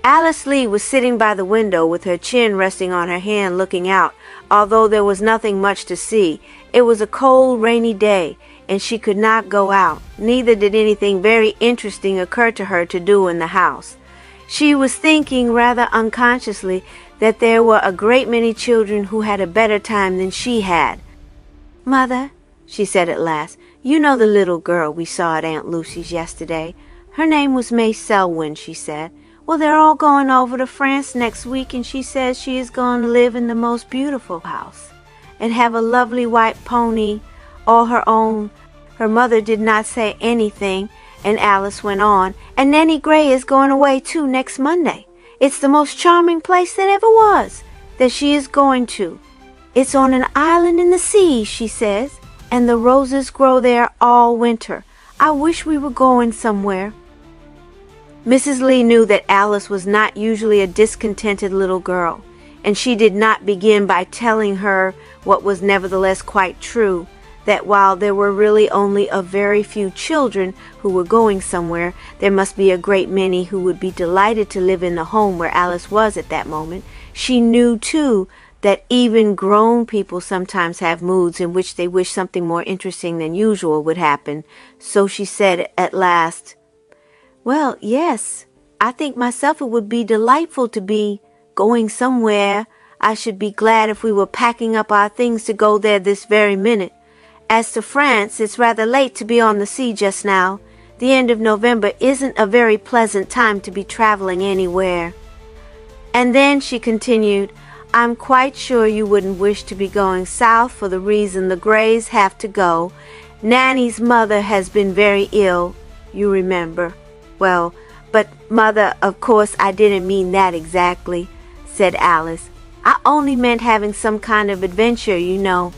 Alice Lee was sitting by the window with her chin resting on her hand looking out. Although there was nothing much to see, it was a cold, rainy day, and she could not go out. Neither did anything very interesting occur to her to do in the house. She was thinking rather unconsciously that there were a great many children who had a better time than she had. "Mother," she said at last, "you know the little girl we saw at Aunt Lucy's yesterday. Her name was May Selwyn," she said. "Well, they're all going over to France next week, and she says she is going to live in the most beautiful house and have a lovely white pony all her own." Her mother did not say anything, and Alice went on, "And Nanny Gray is going away too next Monday. It's the most charming place that ever was that she is going to. It's on an island in the sea, she says, and the roses grow there all winter. I wish we were going somewhere." Mrs. Lee knew that Alice was not usually a discontented little girl, and she did not begin by telling her what was nevertheless quite true, that while there were really only a very few children who were going somewhere, there must be a great many who would be delighted to live in the home where Alice was at that moment. She knew, too, that even grown people sometimes have moods in which they wish something more interesting than usual would happen. So she said at last, "Well, yes, I think myself it would be delightful to be going somewhere. I should be glad if we were packing up our things to go there this very minute. As to France, it's rather late to be on the sea just now. The end of November isn't a very pleasant time to be traveling anywhere." And then she continued, "I'm quite sure you wouldn't wish to be going south for the reason the Grays have to go. Nanny's mother has been very ill, you remember." "Well, but Mother, of course I didn't mean that exactly," said Alice. "I only meant having some kind of adventure, you know."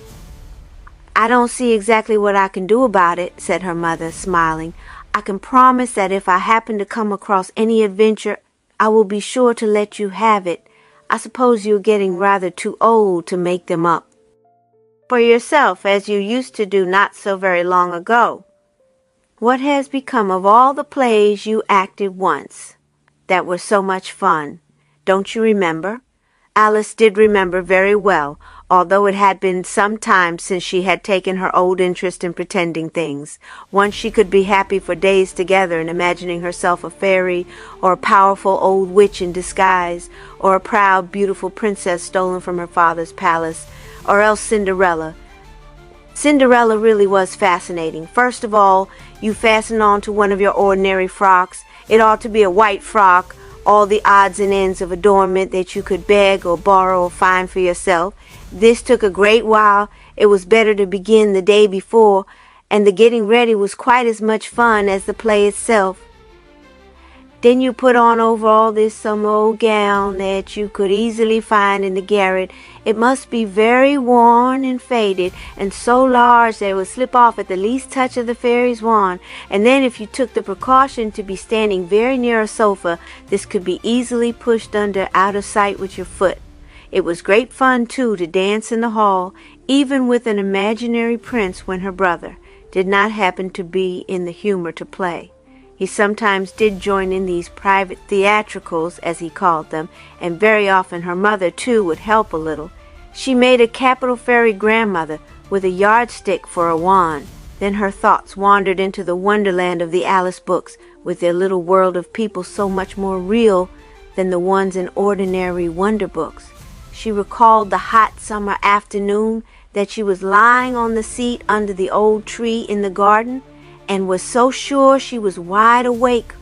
"I don't see exactly what I can do about it," said her mother, smiling. "I can promise that if I happen to come across any adventure, I will be sure to let you have it. I suppose you're getting rather too old to make them up for yourself, as you used to do not so very long ago. What has become of all the plays you acted once that were so much fun? Don't you remember?" Alice did remember very well, although it had been some time since she had taken her old interest in pretending things. Once she could be happy for days together in imagining herself a fairy, or a powerful old witch in disguise, or a proud, beautiful princess stolen from her father's palace, or else Cinderella. Cinderella really was fascinating. First of all, you fasten on to one of your ordinary frocks. It ought to be a white frock, all the odds and ends of adornment that you could beg or borrow or find for yourself. This took a great while. It was better to begin the day before, and the getting ready was quite as much fun as the play itself. Then you put on over all this some old gown that you could easily find in the garret. It must be very worn and faded, and so large that it would slip off at the least touch of the fairy's wand. And then if you took the precaution to be standing very near a sofa, this could be easily pushed under out of sight with your foot. It was great fun, too, to dance in the hall, even with an imaginary prince when her brother did not happen to be in the humor to play. He sometimes did join in these private theatricals, as he called them, and very often her mother, too, would help a little. She made a capital fairy grandmother with a yardstick for a wand. Then her thoughts wandered into the Wonderland of the Alice books, with their little world of people so much more real than the ones in ordinary wonder books. She recalled the hot summer afternoon that she was lying on the seat under the old tree in the garden, and was so sure she was wide awake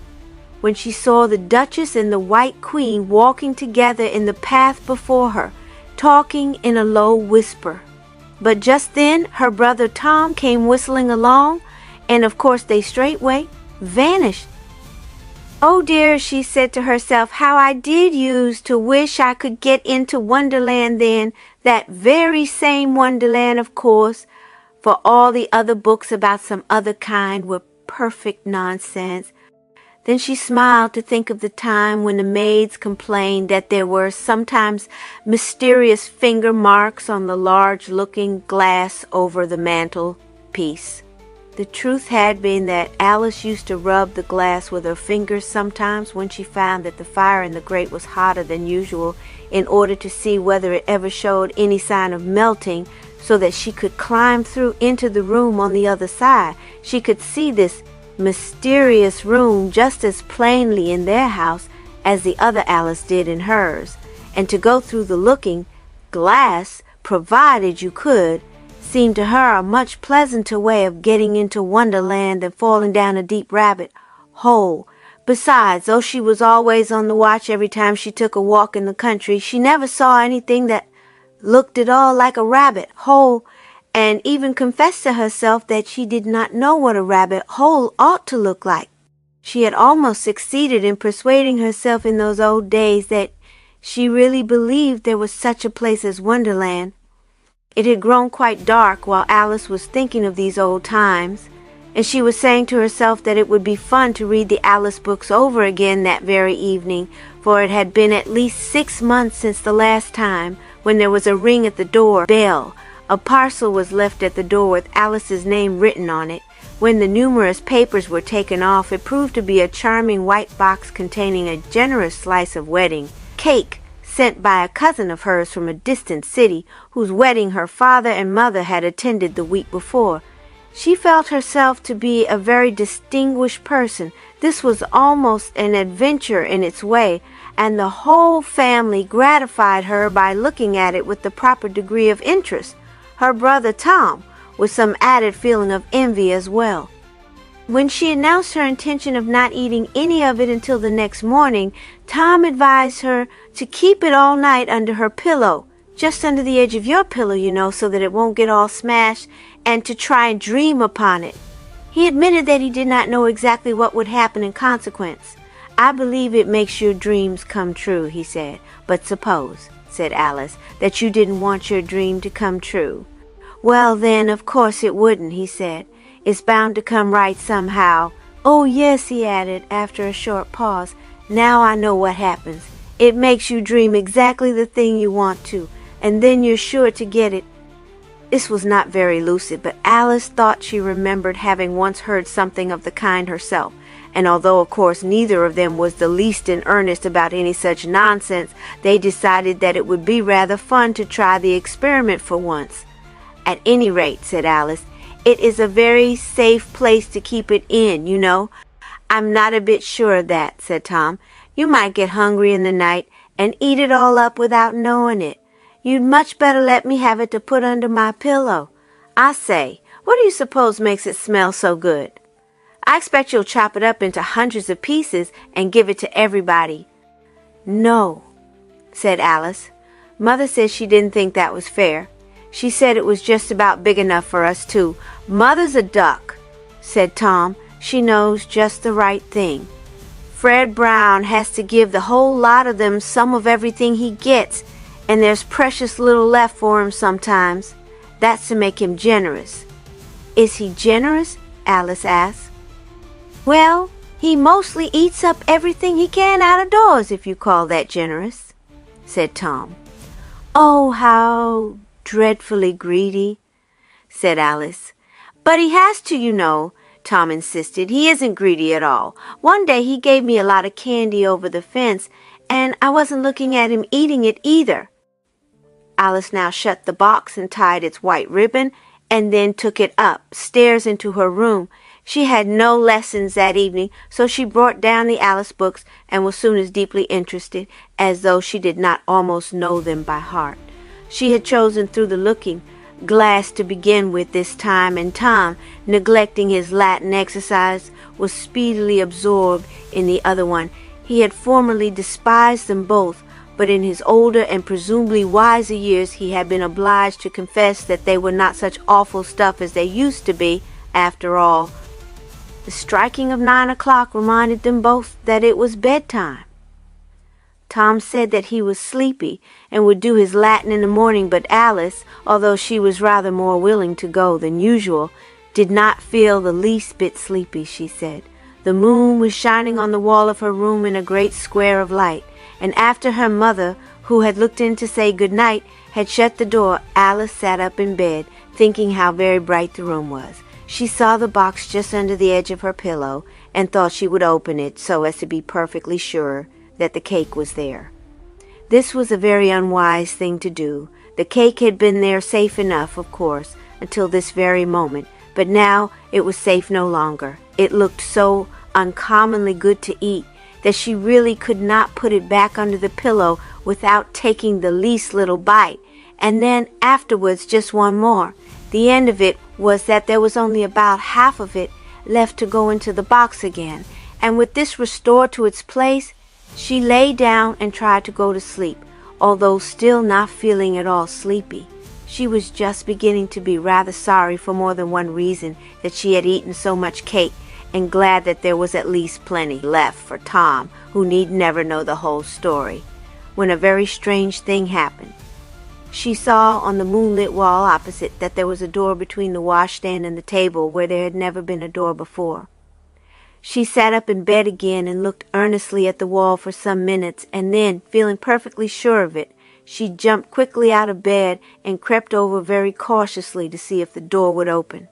when she saw the Duchess and the White Queen walking together in the path before her, talking in a low whisper. But just then her brother Tom came whistling along, and of course they straightway vanished. "Oh dear," she said to herself, "how I did use to wish I could get into Wonderland then, that very same Wonderland, of course, for all the other books about some other kind were perfect nonsense." Then she smiled to think of the time when the maids complained that there were sometimes mysterious finger marks on the large looking glass over the mantelpiece. The truth had been that Alice used to rub the glass with her fingers sometimes when she found that the fire in the grate was hotter than usual, in order to see whether it ever showed any sign of melting, so that she could climb through into the room on the other side. She could see this mysterious room just as plainly in their house as the other Alice did in hers, and to go through the looking-glass, provided you could, seemed to her a much pleasanter way of getting into Wonderland than falling down a deep rabbit hole. Besides, though she was always on the watch every time she took a walk in the country, she never saw anything that looked at all like a rabbit hole, and even confessed to herself that she did not know what a rabbit hole ought to look like. She had almost succeeded in persuading herself in those old days that she really believed there was such a place as Wonderland. It had grown quite dark while Alice was thinking of these old times, and she was saying to herself that it would be fun to read the Alice books over again that very evening, for it had been at least 6 months since the last time, when there was a ring at the door bell. A parcel was left at the door with Alice's name written on it. When the numerous papers were taken off, it proved to be a charming white box containing a generous slice of wedding cake, sent by a cousin of hers from a distant city, whose wedding her father and mother had attended the week before. She felt herself to be a very distinguished person. This was almost an adventure in its way, and the whole family gratified her by looking at it with the proper degree of interest. Her brother Tom, with some added feeling of envy as well. When she announced her intention of not eating any of it until the next morning, Tom advised her to keep it all night under her pillow, just under the edge of your pillow, you know, so that it won't get all smashed, and to try and dream upon it. He admitted that he did not know exactly what would happen in consequence. "I believe it makes your dreams come true," he said. "But suppose," said Alice, "that you didn't want your dream to come true." "Well, then, of course it wouldn't," he said. "It's bound to come right somehow. Oh, yes," he added, after a short pause, "now I know what happens. It makes you dream exactly the thing you want to, and then you're sure to get it." This was not very lucid, but Alice thought she remembered having once heard something of the kind herself, and although of course neither of them was the least in earnest about any such nonsense, they decided that it would be rather fun to try the experiment for once. "At any rate," said Alice, "it is a very safe place to keep it in, you know." "I'm not a bit sure of that," said Tom. "You might get hungry in the night and eat it all up without knowing it. You'd much better let me have it to put under my pillow. I say, what do you suppose makes it smell so good? I expect you'll chop it up into hundreds of pieces and give it to everybody." "No," said Alice. "Mother said she didn't think that was fair. She said it was just about big enough for us two." "Mother's a duck," said Tom. "She knows just the right thing. Fred Brown has to give the whole lot of them some of everything he gets, and there's precious little left for him sometimes. That's to make him generous." "Is he generous?" Alice asked. "Well, he mostly eats up everything he can out of doors, if you call that generous," said Tom. "Oh, how dreadfully greedy," said Alice. "But he has to, you know," Tom insisted. "He isn't greedy at all. One day he gave me a lot of candy over the fence, and I wasn't looking at him eating it either." Alice now shut the box and tied its white ribbon, and then took it upstairs into her room. She had no lessons that evening, so she brought down the Alice books and was soon as deeply interested as though she did not almost know them by heart. She had chosen through the looking-glass to begin with this time, and Tom, neglecting his Latin exercise, was speedily absorbed in the other one. He had formerly despised them both, but in his older and presumably wiser years he had been obliged to confess that they were not such awful stuff as they used to be, after all. The striking of 9 o'clock reminded them both that it was bedtime. Tom said that he was sleepy and would do his Latin in the morning, but Alice, although she was rather more willing to go than usual, did not feel the least bit sleepy, she said. The moon was shining on the wall of her room in a great square of light, and after her mother, who had looked in to say good night, had shut the door, Alice sat up in bed, thinking how very bright the room was. She saw the box just under the edge of her pillow and thought she would open it so as to be perfectly sure that the cake was there. This was a very unwise thing to do. The cake had been there safe enough, of course, until this very moment, but now it was safe no longer. It looked so uncommonly good to eat that she really could not put it back under the pillow without taking the least little bite, and then afterwards just one more. The end of it was that there was only about half of it left to go into the box again, and with this restored to its place, she lay down and tried to go to sleep, although still not feeling at all sleepy. She was just beginning to be rather sorry for more than one reason that she had eaten so much cake, and glad that there was at least plenty left for Tom, who need never know the whole story, when a very strange thing happened. She saw on the moonlit wall opposite that there was a door between the washstand and the table where there had never been a door before. She sat up in bed again and looked earnestly at the wall for some minutes, and then, feeling perfectly sure of it, she jumped quickly out of bed and crept over very cautiously to see if the door would open.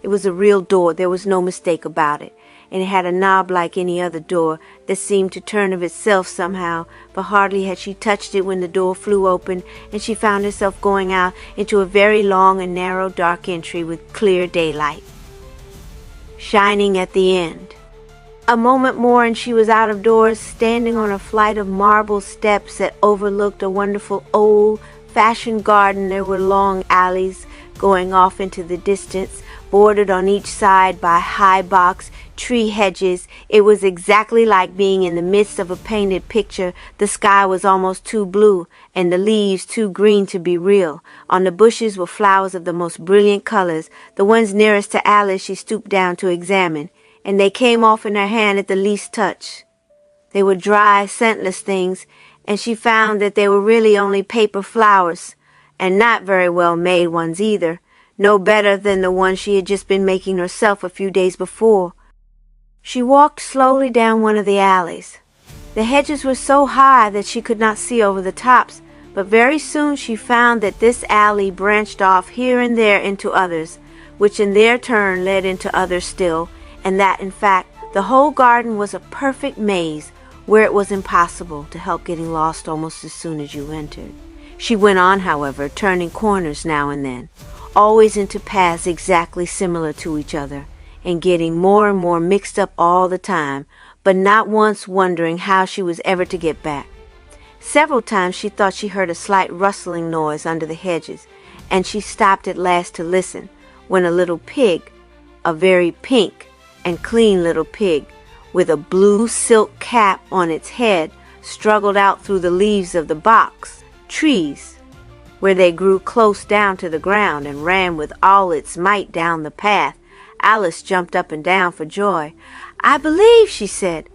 It was a real door, there was no mistake about it, and it had a knob like any other door that seemed to turn of itself somehow, but hardly had she touched it when the door flew open, and she found herself going out into a very long and narrow dark entry with clear daylight shining at the end. A moment more and she was out of doors, standing on a flight of marble steps that overlooked a wonderful old-fashioned garden. There were long alleys going off into the distance, bordered on each side by high box tree hedges. It was exactly like being in the midst of a painted picture. The sky was almost too blue, and the leaves too green to be real. On the bushes were flowers of the most brilliant colors. The ones nearest to Alice she stooped down to examine, and they came off in her hand at the least touch. They were dry, scentless things, and she found that they were really only paper flowers, and not very well made ones either, no better than the ones she had just been making herself a few days before. She walked slowly down one of the alleys. The hedges were so high that she could not see over the tops, but very soon she found that this alley branched off here and there into others, which in their turn led into others still, and that, in fact, the whole garden was a perfect maze where it was impossible to help getting lost almost as soon as you entered. She went on, however, turning corners now and then, always into paths exactly similar to each other, and getting more and more mixed up all the time, but not once wondering how she was ever to get back. Several times she thought she heard a slight rustling noise under the hedges, and she stopped at last to listen, when a little pig, a very pink and clean little pig, with a blue silk cap on its head, struggled out through the leaves of the box trees, where they grew close down to the ground, and ran with all its might down the path. Alice jumped up and down for joy. "I believe," she said,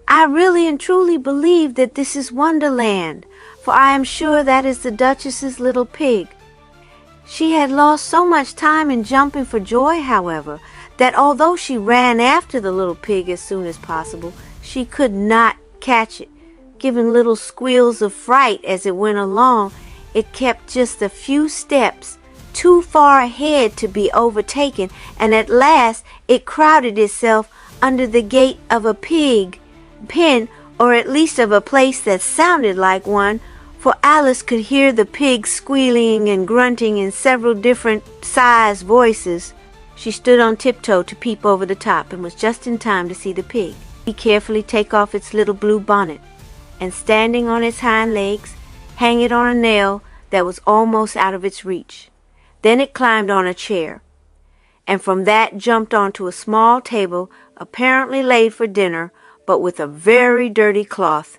"I really and truly believe that this is Wonderland, for I am sure that is the Duchess's little pig." She had lost so much time in jumping for joy, however, that although she ran after the little pig as soon as possible, she could not catch it. Giving little squeals of fright as it went along, it kept just a few steps too far ahead to be overtaken, and at last it crowded itself under the gate of a pig pen, or at least of a place that sounded like one, for Alice could hear the pig squealing and grunting in several different sized voices. She stood on tiptoe to peep over the top, and was just in time to see the pig carefully take off its little blue bonnet, and standing on its hind legs, hang it on a nail that was almost out of its reach. Then it climbed on a chair, and from that jumped onto a small table apparently laid for dinner, but with a very dirty cloth.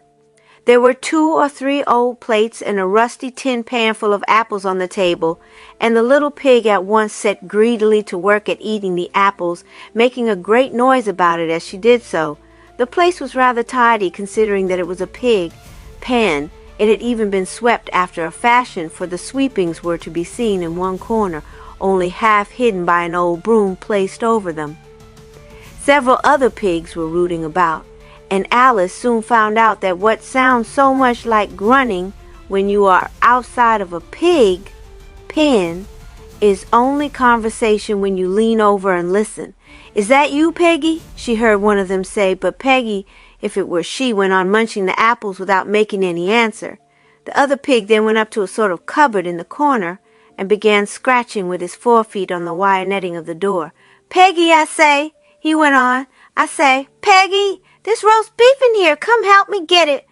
There were 2 or 3 old plates and a rusty tin pan full of apples on the table, and the little pig at once set greedily to work at eating the apples, making a great noise about it as she did so. The place was rather tidy, considering that it was a pig pen. It had even been swept after a fashion, for the sweepings were to be seen in one corner, only half hidden by an old broom placed over them. Several other pigs were rooting about, and Alice soon found out that what sounds so much like grunting when you are outside of a pig pen is only conversation when you lean over and listen. Is that you, Peggy? She heard one of them say, but Peggy, if it were she, went on munching the apples without making any answer. The other pig then went up to a sort of cupboard in the corner and began scratching with his forefeet on the wire netting of the door. Peggy, I say, he went on. I say, Peggy, there's roast beef in here. Come help me get it.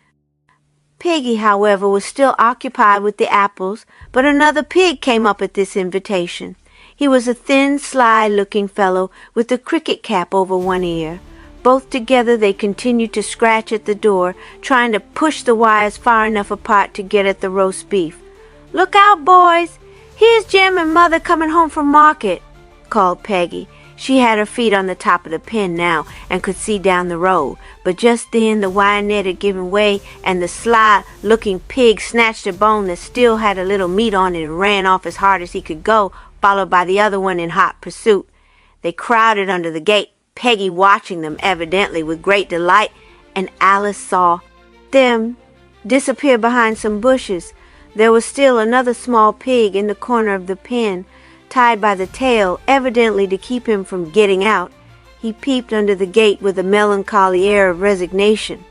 Peggy, however, was still occupied with the apples, but another pig came up at this invitation. He was a thin, sly-looking fellow with a cricket cap over one ear. Both together they continued to scratch at the door, trying to push the wires far enough apart to get at the roast beef. Look out, boys! Here's Jim and Mother coming home from market, called Peggy. She had her feet on the top of the pen now and could see down the road, but just then the wire net had given way and the sly-looking pig snatched a bone that still had a little meat on it and ran off as hard as he could go, followed by the other one in hot pursuit. They crowded under the gate, Peggy watching them evidently with great delight, and Alice saw them disappear behind some bushes. There was still another small pig in the corner of the pen, tied by the tail, evidently to keep him from getting out. He peeped under the gate with a melancholy air of resignation.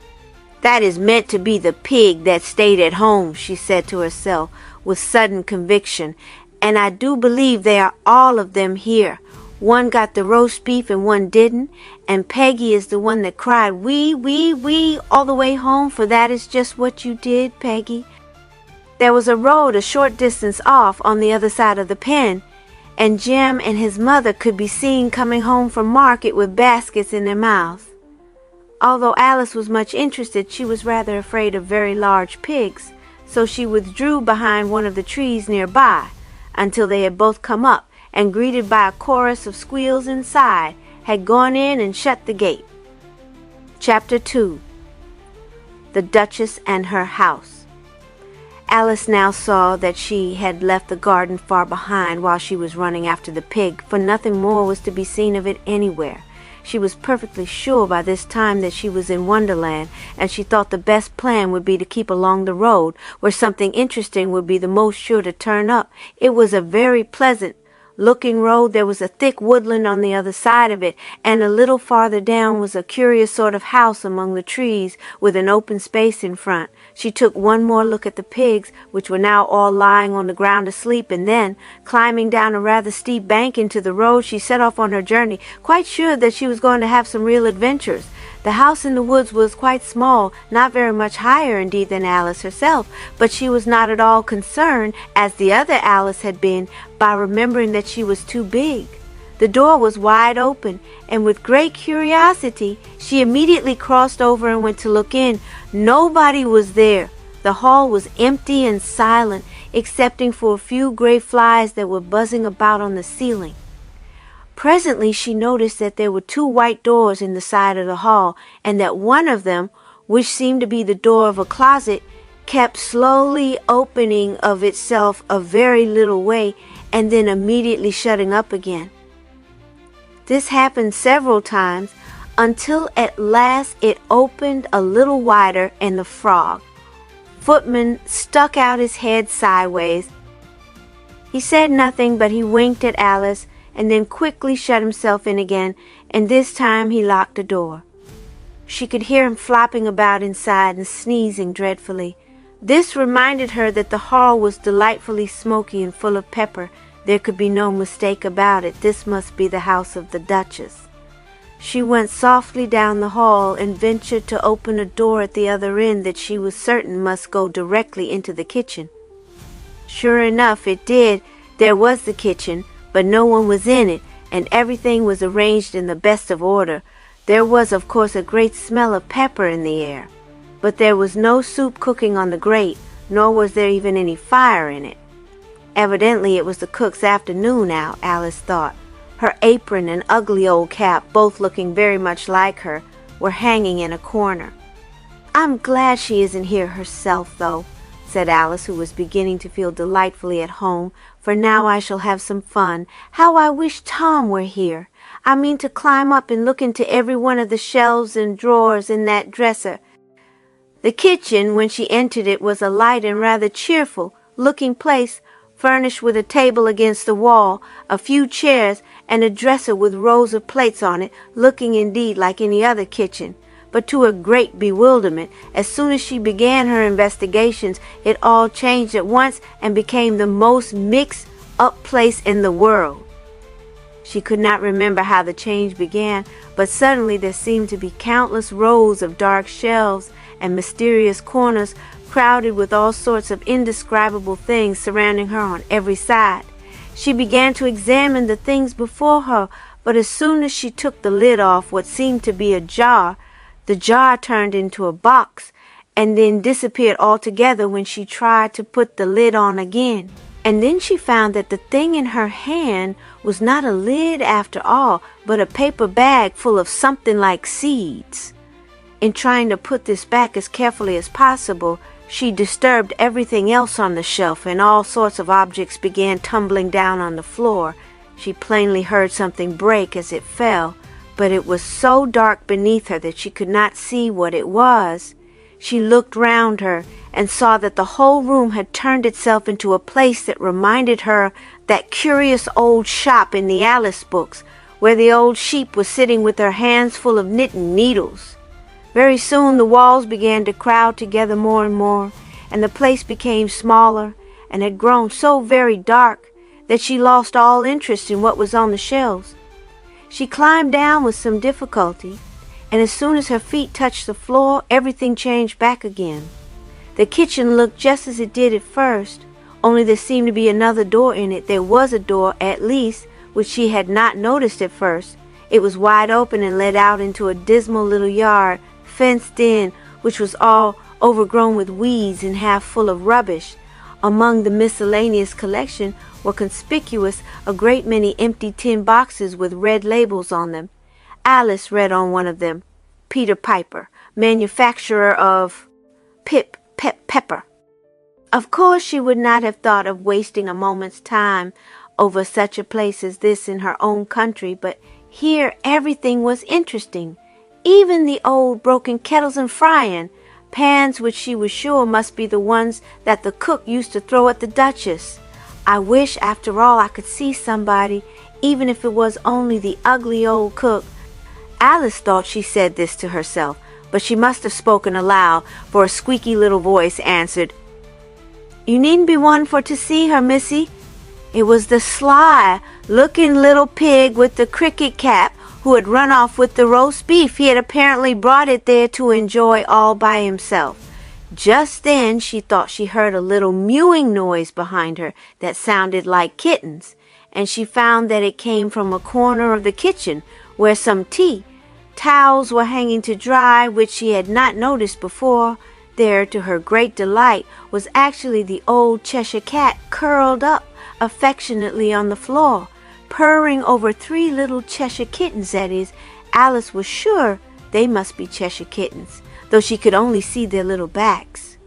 That is meant to be the pig that stayed at home, she said to herself with sudden conviction, and I do believe they are all of them here. One got the roast beef and one didn't, and Peggy is the one that cried, wee, wee, wee, all the way home, for that is just what you did, Peggy. There was a road a short distance off on the other side of the pen, and Jim and his mother could be seen coming home from market with baskets in their mouths. Although Alice was much interested, she was rather afraid of very large pigs, so she withdrew behind one of the trees nearby until they had both come up and, greeted by a chorus of squeals inside, had gone in and shut the gate. Chapter 2. The Duchess and Her House. Alice now saw that she had left the garden far behind while she was running after the pig, for nothing more was to be seen of it anywhere. She was perfectly sure by this time that she was in Wonderland, and she thought the best plan would be to keep along the road, where something interesting would be the most sure to turn up. It was a very pleasant looking road. There was a thick woodland on the other side of it, and a little farther down was a curious sort of house among the trees with an open space in front. She took one more look at the pigs, which were now all lying on the ground asleep, and then, climbing down a rather steep bank into the road, she set off on her journey, quite sure that she was going to have some real adventures. The house in the woods was quite small, not very much higher indeed than Alice herself, but she was not at all concerned, as the other Alice had been, by remembering that she was too big. The door was wide open, and with great curiosity she immediately crossed over and went to look in. Nobody was there. The hall was empty and silent, excepting for a few gray flies that were buzzing about on the ceiling. Presently she noticed that there were two white doors in the side of the hall, and that one of them, which seemed to be the door of a closet, kept slowly opening of itself a very little way and then immediately shutting up again. This happened several times until at last it opened a little wider, and the frog footman stuck out his head sideways. He said nothing, but he winked at Alice and then quickly shut himself in again, and this time he locked the door. She could hear him flopping about inside and sneezing dreadfully. This reminded her that the hall was delightfully smoky and full of pepper. There could be no mistake about it. This must be the house of the Duchess. She went softly down the hall and ventured to open a door at the other end that she was certain must go directly into the kitchen. Sure enough, it did. There was the kitchen, but no one was in it, and everything was arranged in the best of order. There was, of course, a great smell of pepper in the air, but there was no soup cooking on the grate, nor was there even any fire in it. Evidently it was the cook's afternoon out, Alice thought. Her apron and ugly old cap, both looking very much like her, were hanging in a corner. "I'm glad she isn't here herself, though," said Alice, who was beginning to feel delightfully at home, "for now I shall have some fun. How I wish Tom were here! I mean to climb up and look into every one of the shelves and drawers in that dresser." The kitchen, when she entered it, was a light and rather cheerful looking place, furnished with a table against the wall, a few chairs, and a dresser with rows of plates on it, looking indeed like any other kitchen. But to her great bewilderment, as soon as she began her investigations, it all changed at once and became the most mixed-up place in the world. She could not remember how the change began, but suddenly there seemed to be countless rows of dark shelves and mysterious corners crowded with all sorts of indescribable things surrounding her on every side. She began to examine the things before her, but as soon as she took the lid off what seemed to be a jar, the jar turned into a box and then disappeared altogether when she tried to put the lid on again. And then she found that the thing in her hand was not a lid after all, but a paper bag full of something like seeds. In trying to put this back as carefully as possible, she disturbed everything else on the shelf, and all sorts of objects began tumbling down on the floor. She plainly heard something break as it fell, but it was so dark beneath her that she could not see what it was. She looked round her and saw that the whole room had turned itself into a place that reminded her that curious old shop in the Alice books, where the old sheep was sitting with her hands full of knitting needles. Very soon the walls began to crowd together more and more, and the place became smaller and had grown so very dark that she lost all interest in what was on the shelves. She climbed down with some difficulty, and as soon as her feet touched the floor, everything changed back again. The kitchen looked just as it did at first, only there seemed to be another door in it. There was a door, at least, which she had not noticed at first. It was wide open and led out into a dismal little yard, fenced in, which was all overgrown with weeds and half full of rubbish. Among the miscellaneous collection were conspicuous a great many empty tin boxes with red labels on them. Alice read on one of them, "Peter Piper, manufacturer of pepper." Of course she would not have thought of wasting a moment's time over such a place as this in her own country, but here everything was interesting, even the old broken kettles and frying pans, which she was sure must be the ones that the cook used to throw at the Duchess. I wish, after all, I could see somebody, even if it was only the ugly old cook. Alice thought she said this to herself, but she must have spoken aloud, for a squeaky little voice answered, "You needn't be one for to see her, missy." It was the sly-looking little pig with the cricket cap who had run off with the roast beef. He had apparently brought it there to enjoy all by himself. Just then she thought she heard a little mewing noise behind her that sounded like kittens, and she found that it came from a corner of the kitchen where some towels were hanging to dry, which she had not noticed before. There, to her great delight, was actually the old Cheshire cat curled up affectionately on the floor, purring over 3 little Cheshire kittens. That is, Alice was sure they must be Cheshire kittens, though she could only see their little backs.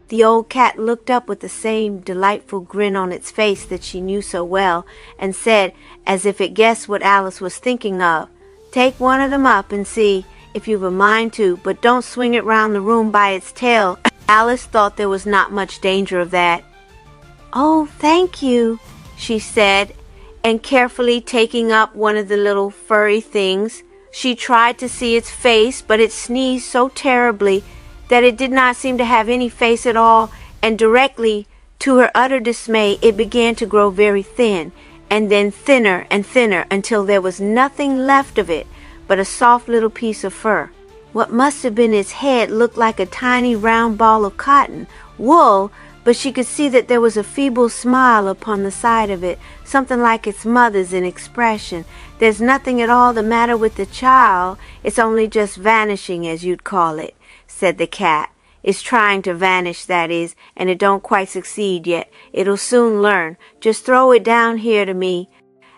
The old cat looked up with the same delightful grin on its face that she knew so well, and said, as if it guessed what Alice was thinking of, "Take one of them up and see, if you've a mind to, but don't swing it round the room by its tail." Alice thought there was not much danger of that. "Oh, thank you," she said, and carefully taking up one of the little furry things, she tried to see its face, but it sneezed so terribly that it did not seem to have any face at all, and directly, to her utter dismay, it began to grow very thin, and then thinner and thinner, until there was nothing left of it but a soft little piece of fur. What must have been its head looked like a tiny round ball of cotton wool, but she could see that there was a feeble smile upon the side of it, something like its mother's in expression. "There's nothing at all the matter with the child. It's only just vanishing, as you'd call it," said the cat. "It's trying to vanish, that is, and it don't quite succeed yet. It'll soon learn. Just throw it down here to me."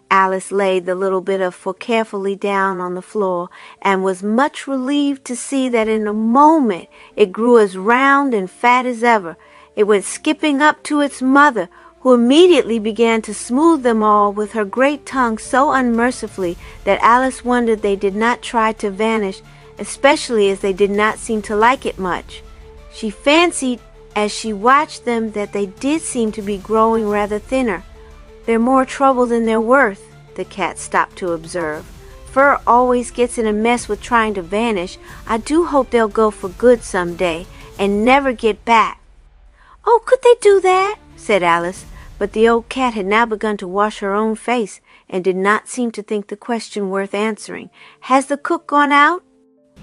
Alice laid the little bit of fur carefully down on the floor, and was much relieved to see that in a moment it grew as round and fat as ever. It went skipping up to its mother, who immediately began to smooth them all with her great tongue so unmercifully that Alice wondered they did not try to vanish, especially as they did not seem to like it much. She fancied as she watched them that they did seem to be growing rather thinner. "They're more trouble than they're worth," the cat stopped to observe. "Fur always gets in a mess with trying to vanish. I do hope they'll go for good some day and never get back." "Oh, could they do that?" said Alice, but the old cat had now begun to wash her own face and did not seem to think the question worth answering. "Has the cook gone out?"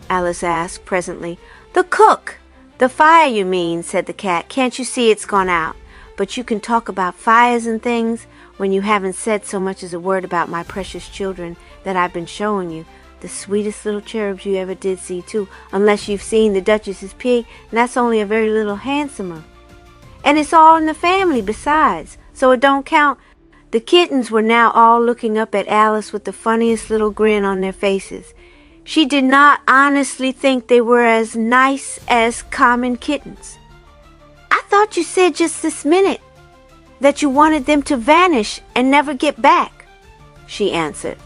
Alice asked presently. "The cook! The fire, you mean," said the cat. "Can't you see it's gone out? But you can talk about fires and things when you haven't said so much as a word about my precious children that I've been showing you. The sweetest little cherubs you ever did see, too, unless you've seen the Duchess's pig, and that's only a very little handsomer. And it's all in the family besides, so it don't count." The kittens were now all looking up at Alice with the funniest little grin on their faces. She did not honestly think they were as nice as common kittens. "I thought you said just this minute that you wanted them to vanish and never get back," she answered.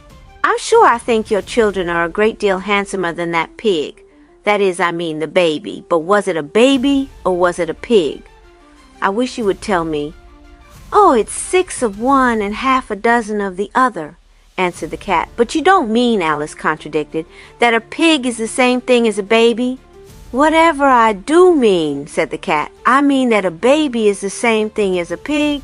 "I'm sure I think your children are a great deal handsomer than that pig. That is, I mean the baby. But was it a baby or was it a pig? I wish you would tell me." "Oh, it's 6 of one and half a dozen of the other," answered the cat. "But you don't mean," Alice contradicted, "that a pig is the same thing as a baby?" "Whatever I do mean," said the cat, "I mean that a baby is the same thing as a pig."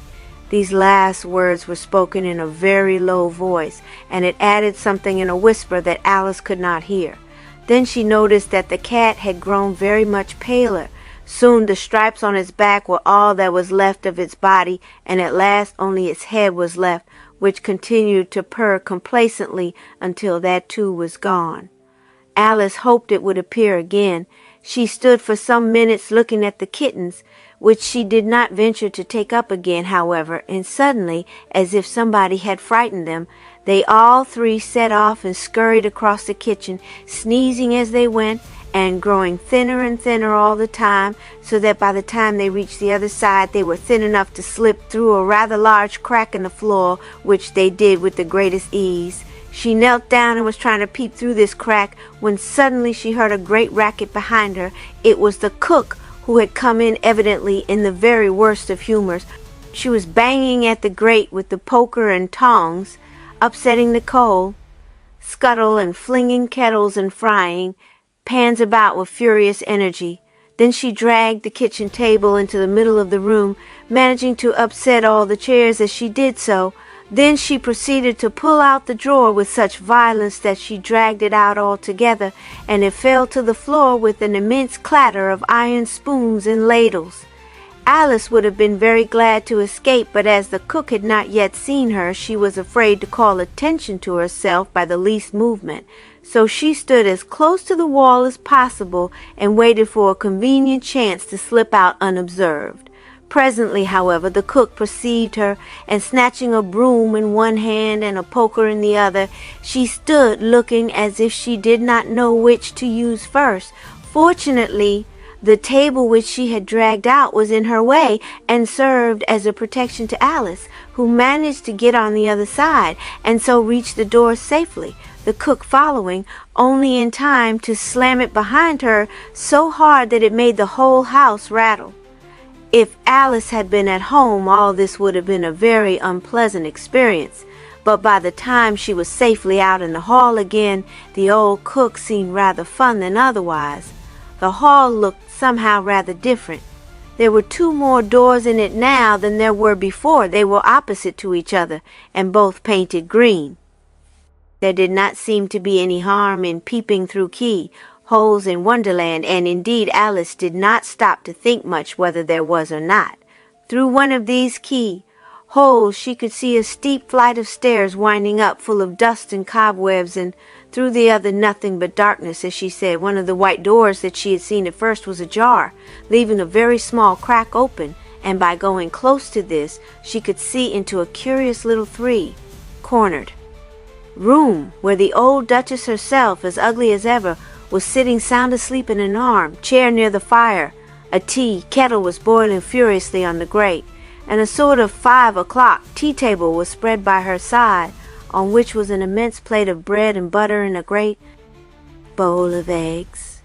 These last words were spoken in a very low voice, and it added something in a whisper that Alice could not hear. Then she noticed that the cat had grown very much paler. Soon the stripes on its back were all that was left of its body, and at last only its head was left, which continued to purr complacently until that too was gone. Alice hoped it would appear again. She stood for some minutes looking at the kittens, which she did not venture to take up again, however, and suddenly, as if somebody had frightened them, they all three set off and scurried across the kitchen, sneezing as they went, and growing thinner and thinner all the time, so that by the time they reached the other side they were thin enough to slip through a rather large crack in the floor, which they did with the greatest ease. She knelt down and was trying to peep through this crack when suddenly she heard a great racket behind her. It was the cook, who had come in evidently in the very worst of humors. She was banging at the grate with the poker and tongs, upsetting the coal scuttle and flinging kettles and frying pans about with furious energy. Then she dragged the kitchen table into the middle of the room, managing to upset all the chairs as she did so. Then she proceeded to pull out the drawer with such violence that she dragged it out altogether, and it fell to the floor with an immense clatter of iron spoons and ladles. Alice would have been very glad to escape, but as the cook had not yet seen her, she was afraid to call attention to herself by the least movement. So she stood as close to the wall as possible and waited for a convenient chance to slip out unobserved. Presently, however, the cook perceived her, and snatching a broom in one hand and a poker in the other, she stood looking as if she did not know which to use first. Fortunately, the table which she had dragged out was in her way and served as a protection to Alice, who managed to get on the other side and so reached the door safely, the cook following, only in time to slam it behind her so hard that it made the whole house rattle. If Alice had been at home, all this would have been a very unpleasant experience, but by the time she was safely out in the hall again, the old cook seemed rather fun than otherwise. The hall looked somehow rather different. There were 2 more doors in it now than there were before. They were opposite to each other, and both painted green. There did not seem to be any harm in peeping through keyholes in Wonderland, and indeed Alice did not stop to think much whether there was or not. Through one of these keyholes she could see a steep flight of stairs winding up, full of dust and cobwebs, and through the other nothing but darkness, as she said. One of the white doors that she had seen at first was ajar, leaving a very small crack open, and by going close to this she could see into a curious little 3-cornered room where the old Duchess herself, as ugly as ever, was sitting sound asleep in an arm-chair near the fire. A tea kettle was boiling furiously on the grate, and a sort of 5 o'clock tea-table was spread by her side, on which was an immense plate of bread and butter and a great bowl of eggs.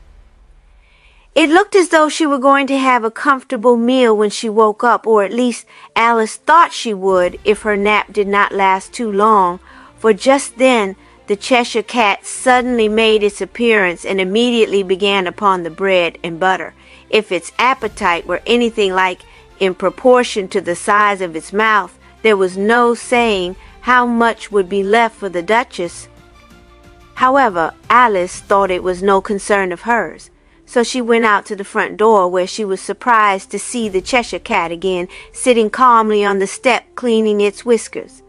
It looked as though she were going to have a comfortable meal when she woke up, or at least Alice thought she would if her nap did not last too long, for just then the Cheshire Cat suddenly made its appearance and immediately began upon the bread and butter. If its appetite were anything like in proportion to the size of its mouth, there was no saying how much would be left for the Duchess. However, Alice thought it was no concern of hers, so she went out to the front door, where she was surprised to see the Cheshire Cat again, sitting calmly on the step cleaning its whiskers.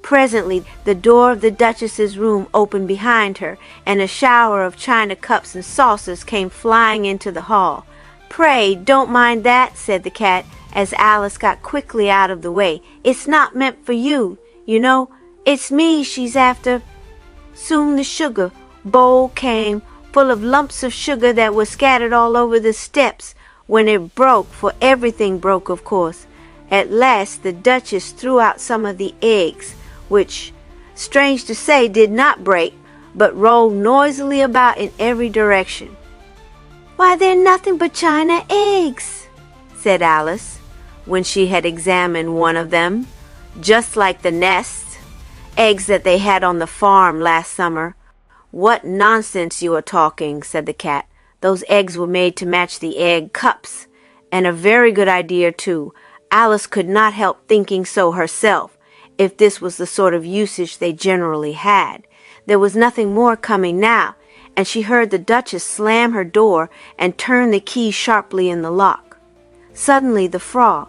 Presently the door of the Duchess's room opened behind her, and a shower of china cups and saucers came flying into the hall. "Pray, don't mind that," said the cat, as Alice got quickly out of the way. "It's not meant for you, you know. It's me she's after." Soon the sugar bowl came, full of lumps of sugar that were scattered all over the steps. When it broke, for everything broke, of course, at last the Duchess threw out some of the eggs, which, strange to say, did not break, but rolled noisily about in every direction. "Why, they're nothing but china eggs," said Alice, when she had examined one of them, "just like the nests, eggs that they had on the farm last summer." "What nonsense you are talking," said the cat. "Those eggs were made to match the egg cups, and a very good idea too. Alice could not help thinking so herself, if this was the sort of usage they generally had." There was nothing more coming now, and she heard the Duchess slam her door and turn the key sharply in the lock. Suddenly the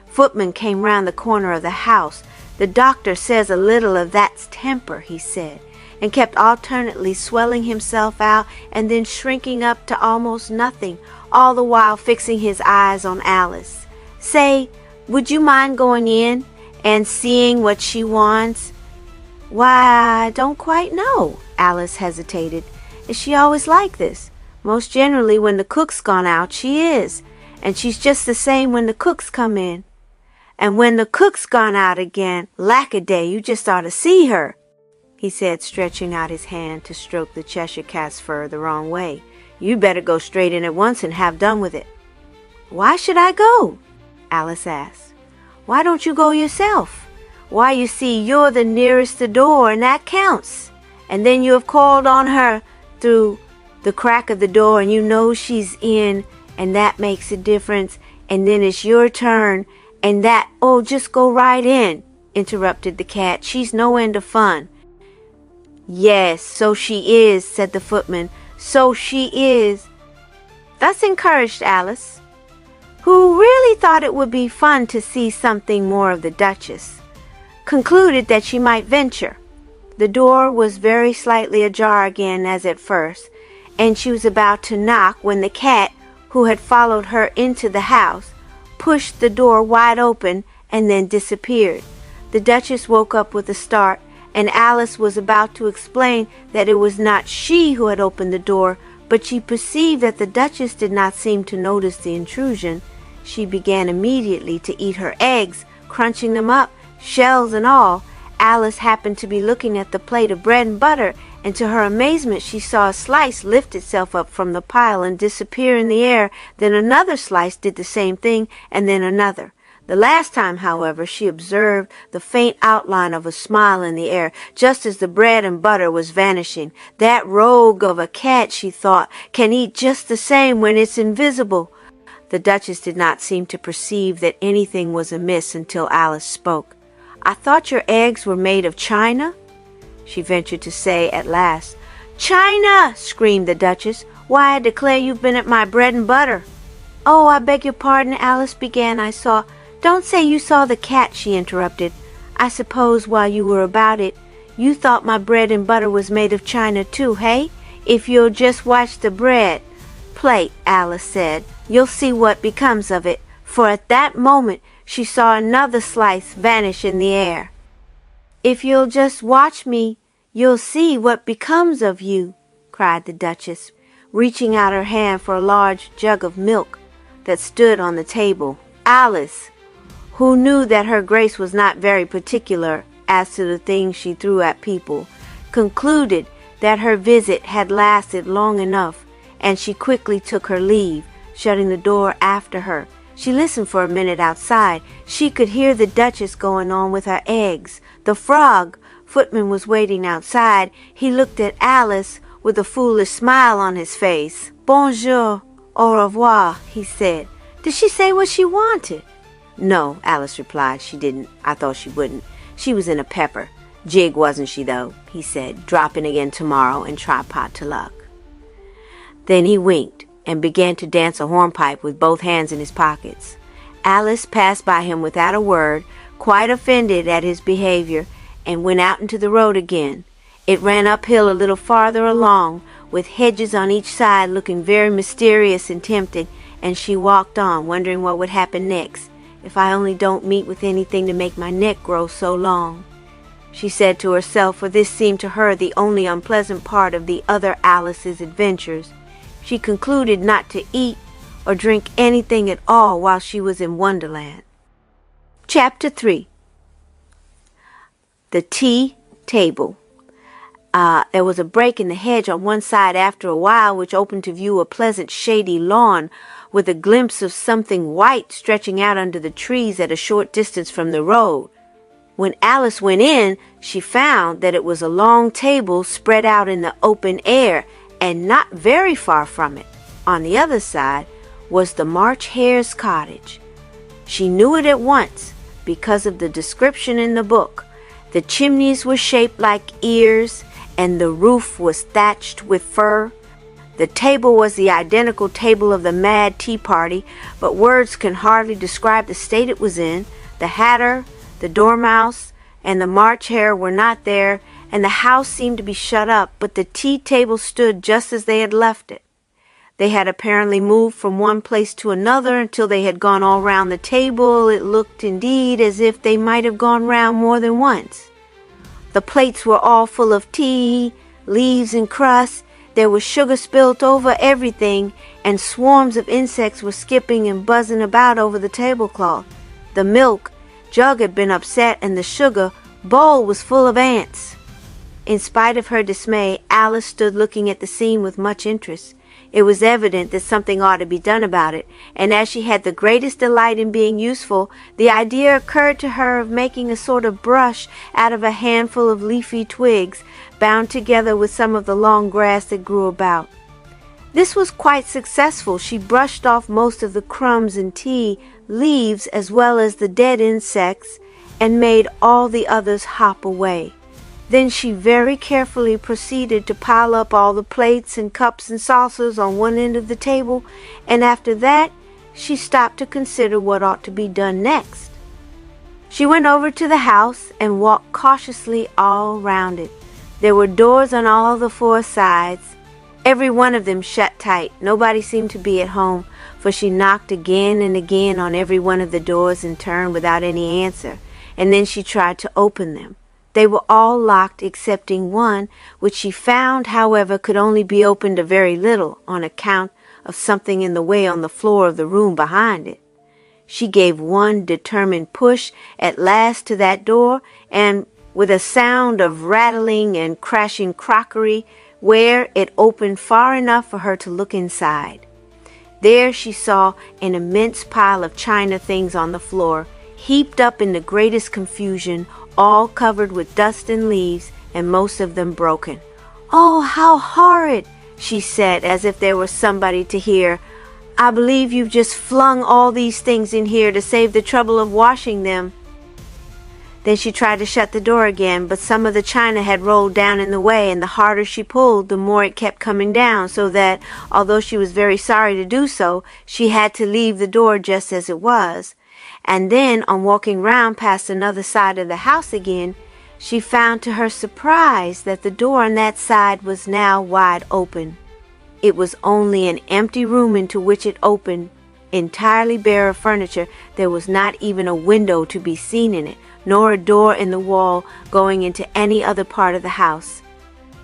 footman came round the corner of the house. "The doctor says a little of that's temper," he said, and kept alternately swelling himself out and then shrinking up to almost nothing, all the while fixing his eyes on Alice. "Say, would you mind going in and seeing what she wants?" "Why, I don't quite know." Alice hesitated. "Is she always like this?" "Most generally when the cook's gone out, she is. And she's just the same when the cook's come in." "And when the cook's gone out again, lackaday, you just ought to see her," he said, stretching out his hand to stroke the Cheshire Cat's fur the wrong way. "You'd better go straight in at once and have done with it." "Why should I go?" Alice asked. "Why don't you go yourself?" "Why, you see, you're the nearest the door, and that counts. And then you have called on her through the crack of the door, and you know she's in, and that makes a difference. And then it's your turn, and that—" "Oh, just go right in," interrupted the cat. "She's no end of fun." "Yes, so she is," said the footman. "So she is." Thus encouraged, Alice, who really thought it would be fun to see something more of the Duchess, concluded that she might venture. The door was very slightly ajar again as at first, and she was about to knock when the cat, who had followed her into the house, pushed the door wide open and then disappeared. The Duchess woke up with a start, and Alice was about to explain that it was not she who had opened the door, but she perceived that the Duchess did not seem to notice the intrusion. She began immediately to eat her eggs, crunching them up, shells and all. Alice happened to be looking at the plate of bread and butter, and to her amazement she saw a slice lift itself up from the pile and disappear in the air. Then another slice did the same thing, and then another. The last time, however, she observed the faint outline of a smile in the air, just as the bread and butter was vanishing. "That rogue of a cat," she thought, "can eat just the same when it's invisible." The Duchess did not seem to perceive that anything was amiss until Alice spoke. "I thought your eggs were made of china?" she ventured to say at last. "China!" screamed the Duchess. "Why, I declare you've been at my bread and butter." "Oh, I beg your pardon," Alice began. "I saw—" "Don't say you saw the cat," she interrupted. "I suppose while you were about it, you thought my bread and butter was made of china too, hey? If you'll just watch the bread plate," Alice said, "you'll see what becomes of it." For at that moment she saw another slice vanish in the air. "If you'll just watch me, you'll see what becomes of you," cried the Duchess, reaching out her hand for a large jug of milk that stood on the table. Alice, who knew that her Grace was not very particular as to the things she threw at people, concluded that her visit had lasted long enough, and she quickly took her leave, shutting the door after her. She listened for a minute outside. She could hear the Duchess going on with her eggs. The frog footman was waiting outside. He looked at Alice with a foolish smile on his face. "Bonjour, au revoir," he said. "Did she say what she wanted?" "No," Alice replied. "She didn't. I thought she wouldn't. She was in a pepper. Jig, wasn't she, though?" he said. "Drop in again tomorrow and try pot to luck." Then he winked and began to dance a hornpipe with both hands in his pockets. Alice passed by him without a word, quite offended at his behavior, and went out into the road again. It ran uphill a little farther along, with hedges on each side looking very mysterious and tempting, and she walked on, wondering what would happen next. "If I only don't meet with anything to make my neck grow so long," she said to herself, for this seemed to her the only unpleasant part of the other Alice's adventures. She concluded not to eat or drink anything at all while she was in Wonderland. Chapter 3. The Tea Table. There was a break in the hedge on one side after a while, which opened to view a pleasant shady lawn with a glimpse of something white stretching out under the trees at a short distance from the road. When Alice went in, she found that it was a long table spread out in the open air, and not very far from it, on the other side, was the March Hare's cottage. She knew it at once because of the description in the book. The chimneys were shaped like ears, and the roof was thatched with fur. The table was the identical table of the Mad Tea Party, but words can hardly describe the state it was in. The Hatter, the Dormouse, and the March Hare were not there, and the house seemed to be shut up, but the tea table stood just as they had left it. They had apparently moved from one place to another until they had gone all round the table. It looked indeed as if they might have gone round more than once. The plates were all full of tea, leaves and crusts. There was sugar spilt over everything, and swarms of insects were skipping and buzzing about over the tablecloth. The milk jug had been upset, and the sugar bowl was full of ants. In spite of her dismay, Alice stood looking at the scene with much interest. It was evident that something ought to be done about it, and as she had the greatest delight in being useful, the idea occurred to her of making a sort of brush out of a handful of leafy twigs, bound together with some of the long grass that grew about. This was quite successful. She brushed off most of the crumbs and tea leaves as well as the dead insects, and made all the others hop away. Then she very carefully proceeded to pile up all the plates and cups and saucers on one end of the table, and after that she stopped to consider what ought to be done next. She went over to the house and walked cautiously all round it. There were doors on all the four sides, every one of them shut tight. Nobody seemed to be at home, for she knocked again and again on every one of the doors in turn without any answer, and then she tried to open them. They were all locked excepting one, which she found, however, could only be opened a very little on account of something in the way on the floor of the room behind it. She gave one determined push at last to that door, and with a sound of rattling and crashing crockery, where it opened far enough for her to look inside. There she saw an immense pile of china things on the floor, heaped up in the greatest confusion, all covered with dust and leaves, and most of them broken. "Oh, how horrid!" she said, as if there were somebody to hear. "I believe you've just flung all these things in here to save the trouble of washing them." Then she tried to shut the door again, but some of the china had rolled down in the way, and the harder she pulled, the more it kept coming down, so that, although she was very sorry to do so, she had to leave the door just as it was. And then, on walking round past another side of the house again, she found to her surprise that the door on that side was now wide open. It was only an empty room into which it opened, entirely bare of furniture. There was not even a window to be seen in it, nor a door in the wall going into any other part of the house.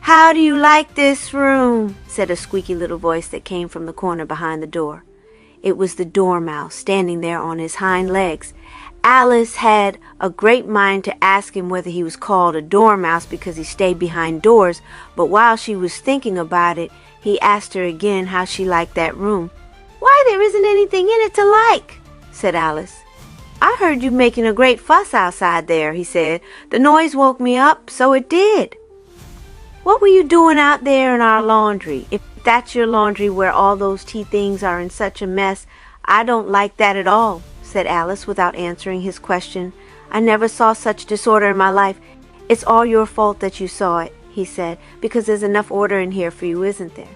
"How do you like this room?" said a squeaky little voice that came from the corner behind the door. It was the Dormouse, standing there on his hind legs. Alice had a great mind to ask him whether he was called a dormouse because he stayed behind doors, but while she was thinking about it, he asked her again how she liked that room. "Why why there isn't anything in it to like," said Alice. "I heard you making a great fuss outside there," he said. "The noise woke me up, so it did." "What were you doing out there in our laundry? If that's your laundry where all those tea things are in such a mess, I don't like that at all," said Alice without answering his question. "I never saw such disorder in my life." "It's all your fault that you saw it," he said, "because there's enough order in here for you, isn't there?"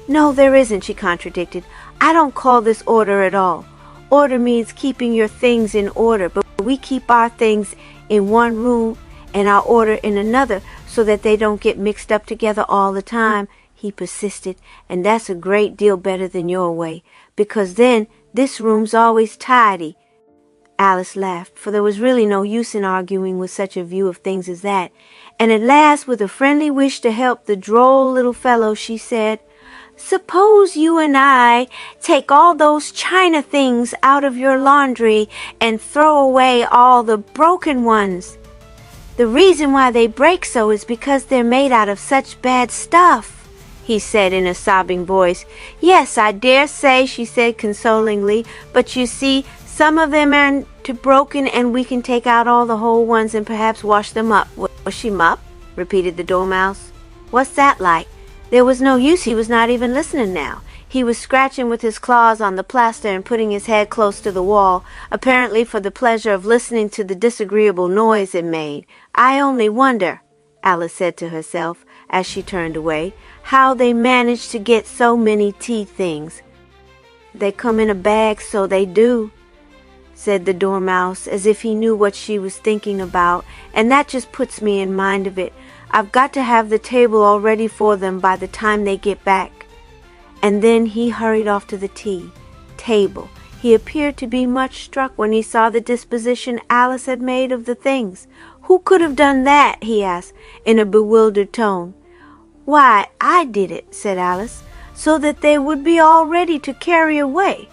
"No, there isn't," she contradicted. "I don't call this order at all. Order means keeping your things in order, but we keep our things in one room and our order in another so that they don't get mixed up together all the time," he persisted. "And that's a great deal better than your way, because then this room's always tidy." Alice laughed, for there was really no use in arguing with such a view of things as that. And at last, with a friendly wish to help the droll little fellow, she said, "Suppose you and I take all those china things out of your laundry and throw away all the broken ones. The reason why they break so is because they're made out of such bad stuff," he said in a sobbing voice. "Yes, I dare say," she said consolingly, "but you see, some of them are too broken and we can take out all the whole ones and perhaps wash them up." "Wash him up?" repeated the Dormouse. "What's that like?" There was no use, he was not even listening now. He was scratching with his claws on the plaster and putting his head close to the wall, apparently for the pleasure of listening to the disagreeable noise it made. "I only wonder," Alice said to herself as she turned away, "how they managed to get so many tea things." "They come in a bag, so they do," said the Dormouse, as if he knew what she was thinking about, "and that just puts me in mind of it. I've got to have the table all ready for them by the time they get back." And then he hurried off to the tea table. He appeared to be much struck when he saw the disposition Alice had made of the things. "Who could have done that?" he asked, in a bewildered tone. "Why, I did it," said Alice, "so that they would be all ready to carry away."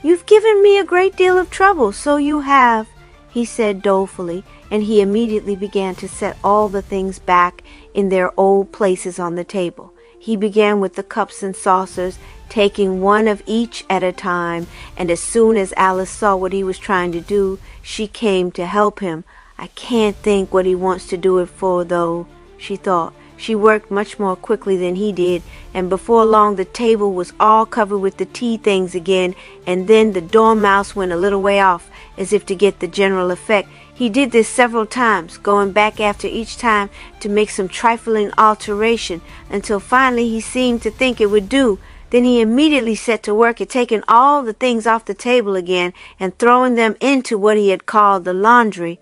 "You've given me a great deal of trouble, so you have," he said dolefully, and he immediately began to set all the things back in their old places on the table. He began with the cups and saucers, taking one of each at a time, and as soon as Alice saw what he was trying to do, she came to help him. "I can't think what he wants to do it for, though," she thought. She worked much more quickly than he did, and before long the table was all covered with the tea things again, and then the Dormouse went a little way off, as if to get the general effect. He did this several times, going back after each time to make some trifling alteration, until finally he seemed to think it would do. Then he immediately set to work at taking all the things off the table again and throwing them into what he had called the laundry,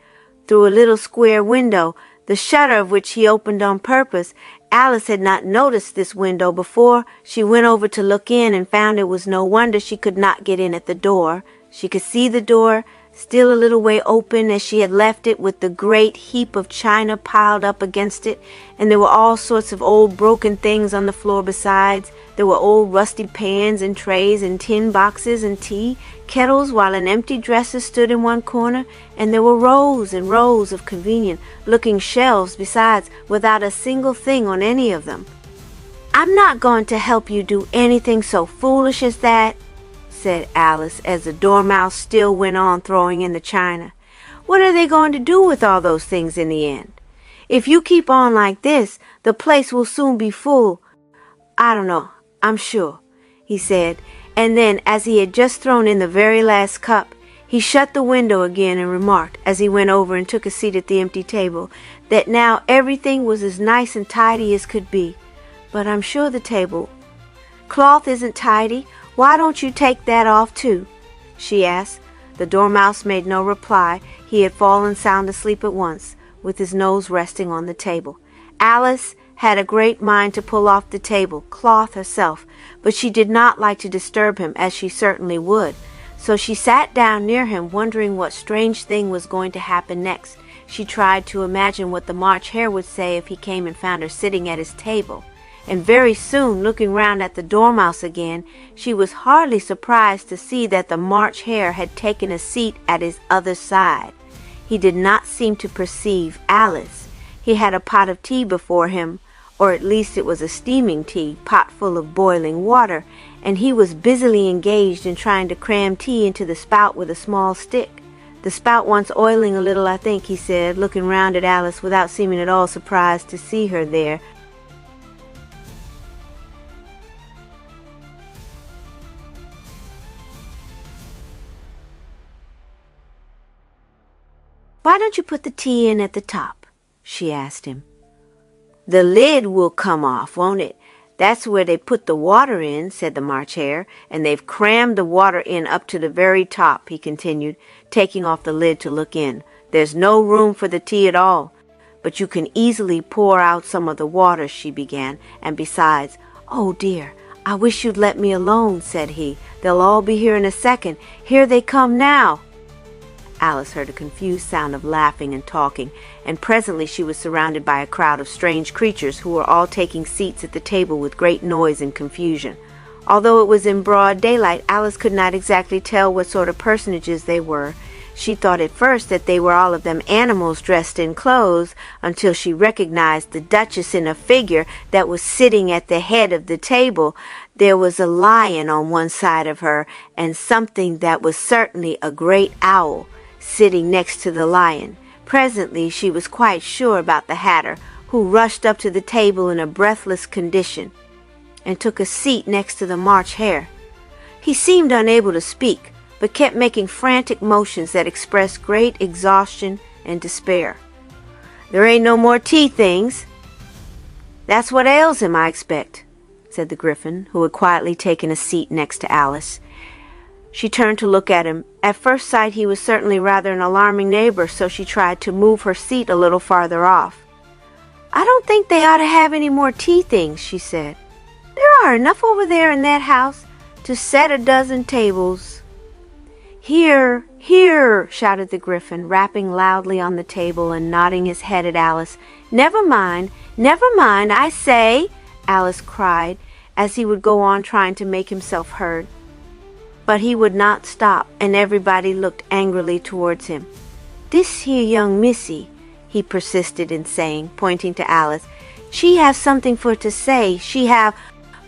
through a little square window, the shutter of which he opened on purpose. Alice had not noticed this window before. She went over to look in and found it was no wonder she could not get in at the door. She could see the door still a little way open as she had left it, with the great heap of china piled up against it, and there were all sorts of old broken things on the floor besides. There were old rusty pans and trays and tin boxes and tea kettles, while an empty dresser stood in one corner, and there were rows and rows of convenient-looking shelves besides, without a single thing on any of them. "I'm not going to help you do anything so foolish as that," said Alice, as the Dormouse still went on throwing in the china. "What are they going to do with all those things in the end? If you keep on like this, the place will soon be full. I don't know, I'm sure," he said, and then, as he had just thrown in the very last cup, he shut the window again and remarked, as he went over and took a seat at the empty table, that now everything was as nice and tidy as could be. "But I'm sure the table cloth isn't tidy. Why don't you take that off too?" she asked. The Dormouse made no reply. He had fallen sound asleep at once, with his nose resting on the table. Alice had a great mind to pull off the table cloth herself, but she did not like to disturb him, as she certainly would. So she sat down near him, wondering what strange thing was going to happen next. She tried to imagine what the March Hare would say if he came and found her sitting at his table. And very soon, looking round at the Dormouse again, she was hardly surprised to see that the March Hare had taken a seat at his other side. He did not seem to perceive Alice. He had a pot of tea before him, or at least it was a steaming tea pot full of boiling water, and he was busily engaged in trying to cram tea into the spout with a small stick. "The spout wants oiling a little, I think," he said, looking round at Alice without seeming at all surprised to see her there. "Why don't you put the tea in at the top?" she asked him. "The lid will come off, won't it? That's where they put the water in," said the March Hare, "and they've crammed the water in up to the very top," he continued, taking off the lid to look in. "There's no room for the tea at all. But you can easily pour out some of the water," she began, "and besides—" "Oh, dear, I wish you'd let me alone," said he. "They'll all be here in a second. Here they come now." Alice heard a confused sound of laughing and talking, and presently she was surrounded by a crowd of strange creatures who were all taking seats at the table with great noise and confusion. Although it was in broad daylight, Alice could not exactly tell what sort of personages they were. She thought at first that they were all of them animals dressed in clothes, until she recognized the Duchess in a figure that was sitting at the head of the table. There was a lion on one side of her, and something that was certainly a great owl sitting next to the lion. Presently she was quite sure about the Hatter, who rushed up to the table in a breathless condition and took a seat next to the March Hare. He seemed unable to speak, but kept making frantic motions that expressed great exhaustion and despair. "There ain't no more tea things. That's what ails him, I expect," said the Gryphon, who had quietly taken a seat next to Alice. She turned to look at him. At first sight he was certainly rather an alarming neighbor, so she tried to move her seat a little farther off. "I don't think they ought to have any more tea things," she said. "There are enough over there in that house to set a dozen tables." "Here, here," shouted the Gryphon, rapping loudly on the table and nodding his head at Alice. Never mind, I say," Alice cried, as he would go on trying to make himself heard. But he would not stop, and everybody looked angrily towards him. "This here young missy," he persisted in saying, pointing to Alice, "she have something for to say. She have—"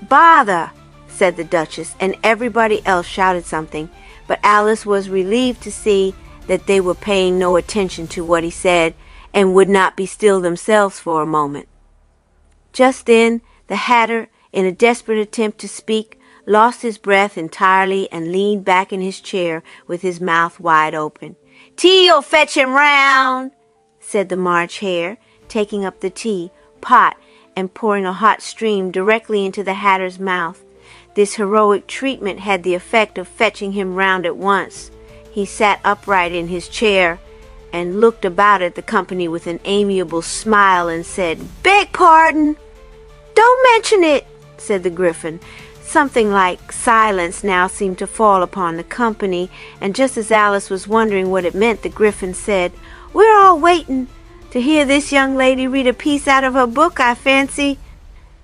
"Bother!" said the Duchess, and everybody else shouted something, but Alice was relieved to see that they were paying no attention to what he said, and would not be still themselves for a moment. Just then the Hatter, in a desperate attempt to speak, lost his breath entirely and leaned back in his chair with his mouth wide open. "Tea'll fetch him round," said the March Hare, taking up the tea pot and pouring a hot stream directly into the Hatter's mouth. This heroic treatment had the effect of fetching him round at once. He sat upright in his chair and looked about at the company with an amiable smile and said, "Beg pardon." "Don't mention it," said the Gryphon. Something like silence now seemed to fall upon the company, and just as Alice was wondering what it meant, the Gryphon said, "We're all waiting to hear this young lady read a piece out of her book, I fancy."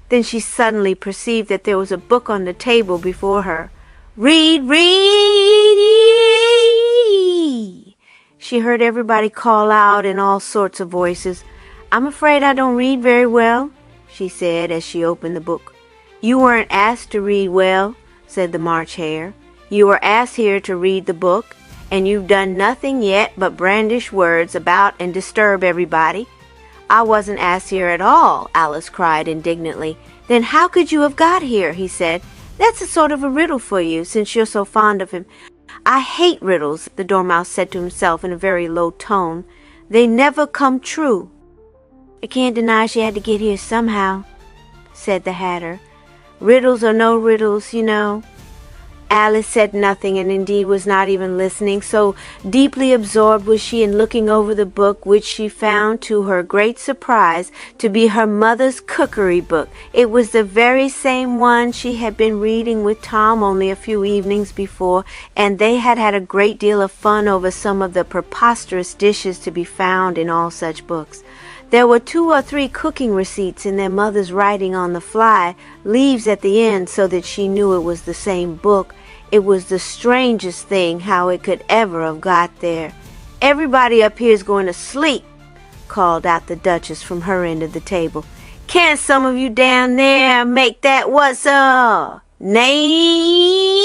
Then she suddenly perceived that there was a book on the table before her. "Read, read ye!" She heard everybody call out in all sorts of voices. "I'm afraid I don't read very well," she said as she opened the book. "You weren't asked to read well," said the March Hare. "You were asked here to read the book, and you've done nothing yet but brandish words about and disturb everybody." "I wasn't asked here at all," Alice cried indignantly. "Then how could you have got here?" he said. "That's a sort of a riddle for you, since you're so fond of him." "I hate riddles," the Dormouse said to himself in a very low tone. "They never come true." "I can't deny she had to get here somehow," said the Hatter. "Riddles or no riddles, you know." Alice said nothing, and indeed was not even listening, so deeply absorbed was she in looking over the book, which she found, to her great surprise, to be her mother's cookery book. It was the very same one she had been reading with Tom only a few evenings before, and they had had a great deal of fun over some of the preposterous dishes to be found in all such books. There were 2 or 3 cooking receipts in their mother's writing on the fly, leaves at the end, so that she knew it was the same book. It was the strangest thing how it could ever have got there. "Everybody up here is going to sleep," called out the Duchess from her end of the table. Can some of you down there make that what's up? Nate?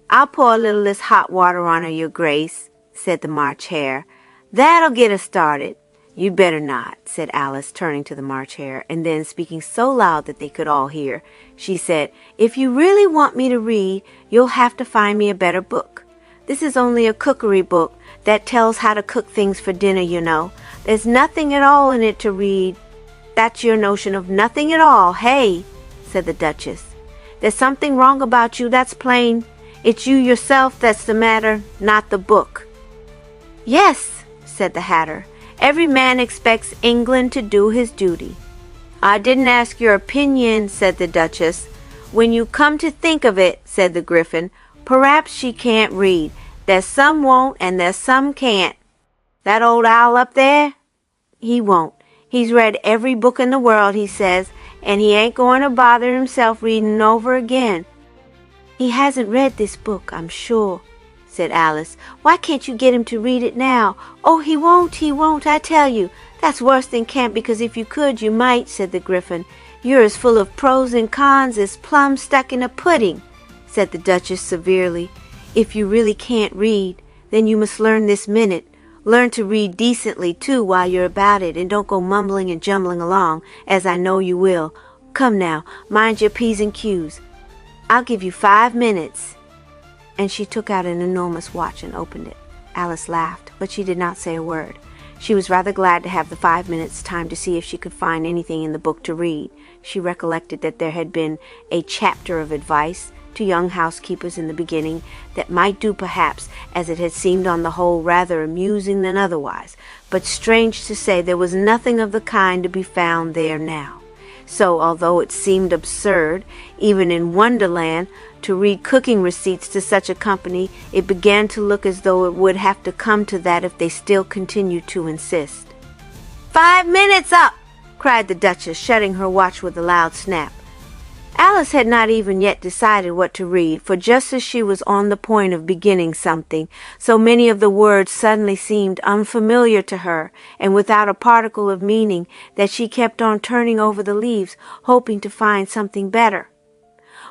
I'll pour a little of this hot water on her, Your Grace, said the March Hare. That'll get us started. You'd better not, said Alice, turning to the March Hare, and then, speaking so loud that they could all hear, she said, If you really want me to read, you'll have to find me a better book. This is only a cookery book that tells how to cook things for dinner, you know. There's nothing at all in it to read. That's your notion of nothing at all, hey, said the Duchess. There's something wrong about you, that's plain. It's you yourself that's the matter, not the book. Yes, said the Hatter. Every man expects England to do his duty. I didn't ask your opinion, said the Duchess. When you come to think of it, said the Gryphon, perhaps she can't read. There's some won't and there's some can't. That old owl up there? He won't. He's read every book in the world, he says, and he ain't going to bother himself reading over again. He hasn't read this book, I'm sure, said Alice. Why can't you get him to read it now? Oh, he won't, I tell you. That's worse than can't, because if you could, you might, said the Gryphon. You're as full of pros and cons as plums stuck in a pudding, said the Duchess severely. If you really can't read, then you must learn this minute. Learn to read decently, too, while you're about it, and don't go mumbling and jumbling along, as I know you will. Come now, mind your P's and Q's. I'll give you 5 minutes. And she took out an enormous watch and opened it. Alice laughed, but she did not say a word. She was rather glad to have the 5 minutes' time to see if she could find anything in the book to read. She recollected that there had been a chapter of advice to young housekeepers in the beginning that might do perhaps, as it had seemed on the whole rather amusing than otherwise, but strange to say there was nothing of the kind to be found there now. So, although it seemed absurd, even in Wonderland, to read cooking receipts to such a company, it began to look as though it would have to come to that if they still continued to insist. 5 minutes up! Cried the Duchess, shutting her watch with a loud snap. Alice had not even yet decided what to read, for just as she was on the point of beginning something, so many of the words suddenly seemed unfamiliar to her, and without a particle of meaning, that she kept on turning over the leaves, hoping to find something better.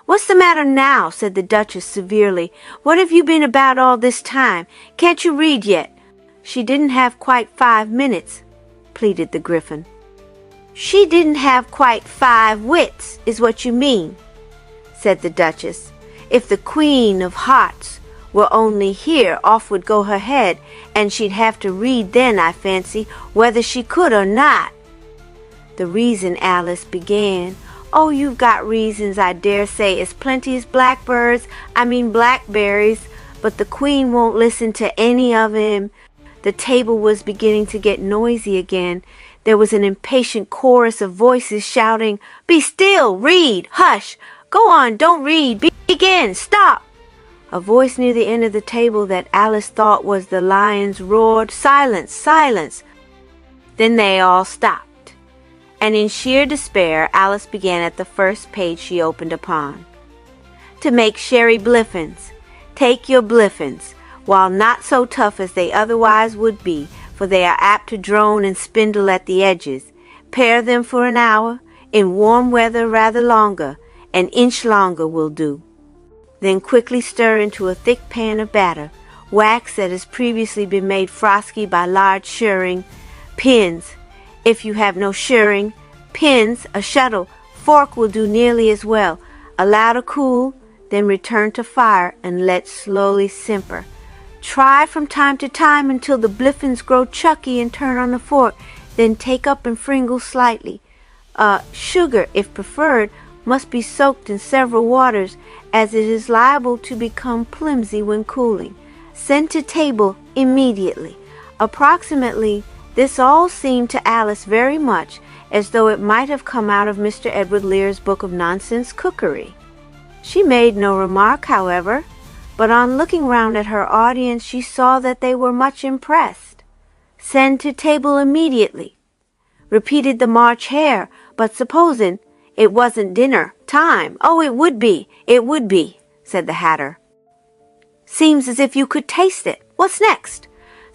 What's the matter now? Said the Duchess severely. What have you been about all this time? Can't you read yet? She didn't have quite 5 minutes, pleaded the Gryphon. She didn't have quite 5 wits, is what you mean, said the Duchess. If the Queen of Hearts were only here, off would go her head, and she'd have to read then, I fancy, whether she could or not. The reason, Alice began. Oh, you've got reasons, I dare say, as plenty as blackberries, but the Queen won't listen to any of 'em. The table was beginning to get noisy again. There was an impatient chorus of voices shouting, Be still! Read! Hush! Go on! Don't read! Begin! Stop! A voice near the end of the table that Alice thought was the lion's roared, Silence! Silence! Then they all stopped, and in sheer despair Alice began at the first page she opened upon. To make sherry bliffins. Take your bliffins, while not so tough as they otherwise would be, for they are apt to drone and spindle at the edges. Pare them for an hour, in warm weather rather longer, an inch longer will do. Then quickly stir into a thick pan of batter, wax that has previously been made frosky by large shirring, pins. If you have no shirring, pins, a shuttle, fork will do nearly as well. Allow to cool, then return to fire and let slowly simper. Try from time to time until the bliffins grow chucky and turn on the fork, then take up and fringle slightly. Sugar, if preferred, must be soaked in several waters, as it is liable to become flimsy when cooling. Send to table immediately. Approximately, this all seemed to Alice very much as though it might have come out of Mr. Edward Lear's book of nonsense cookery. She made no remark, however, but on looking round at her audience she saw that they were much impressed. Send to table immediately, repeated the March Hare, but supposing it wasn't dinner time. Oh, it would be, said the Hatter. Seems as if you could taste it. What's next?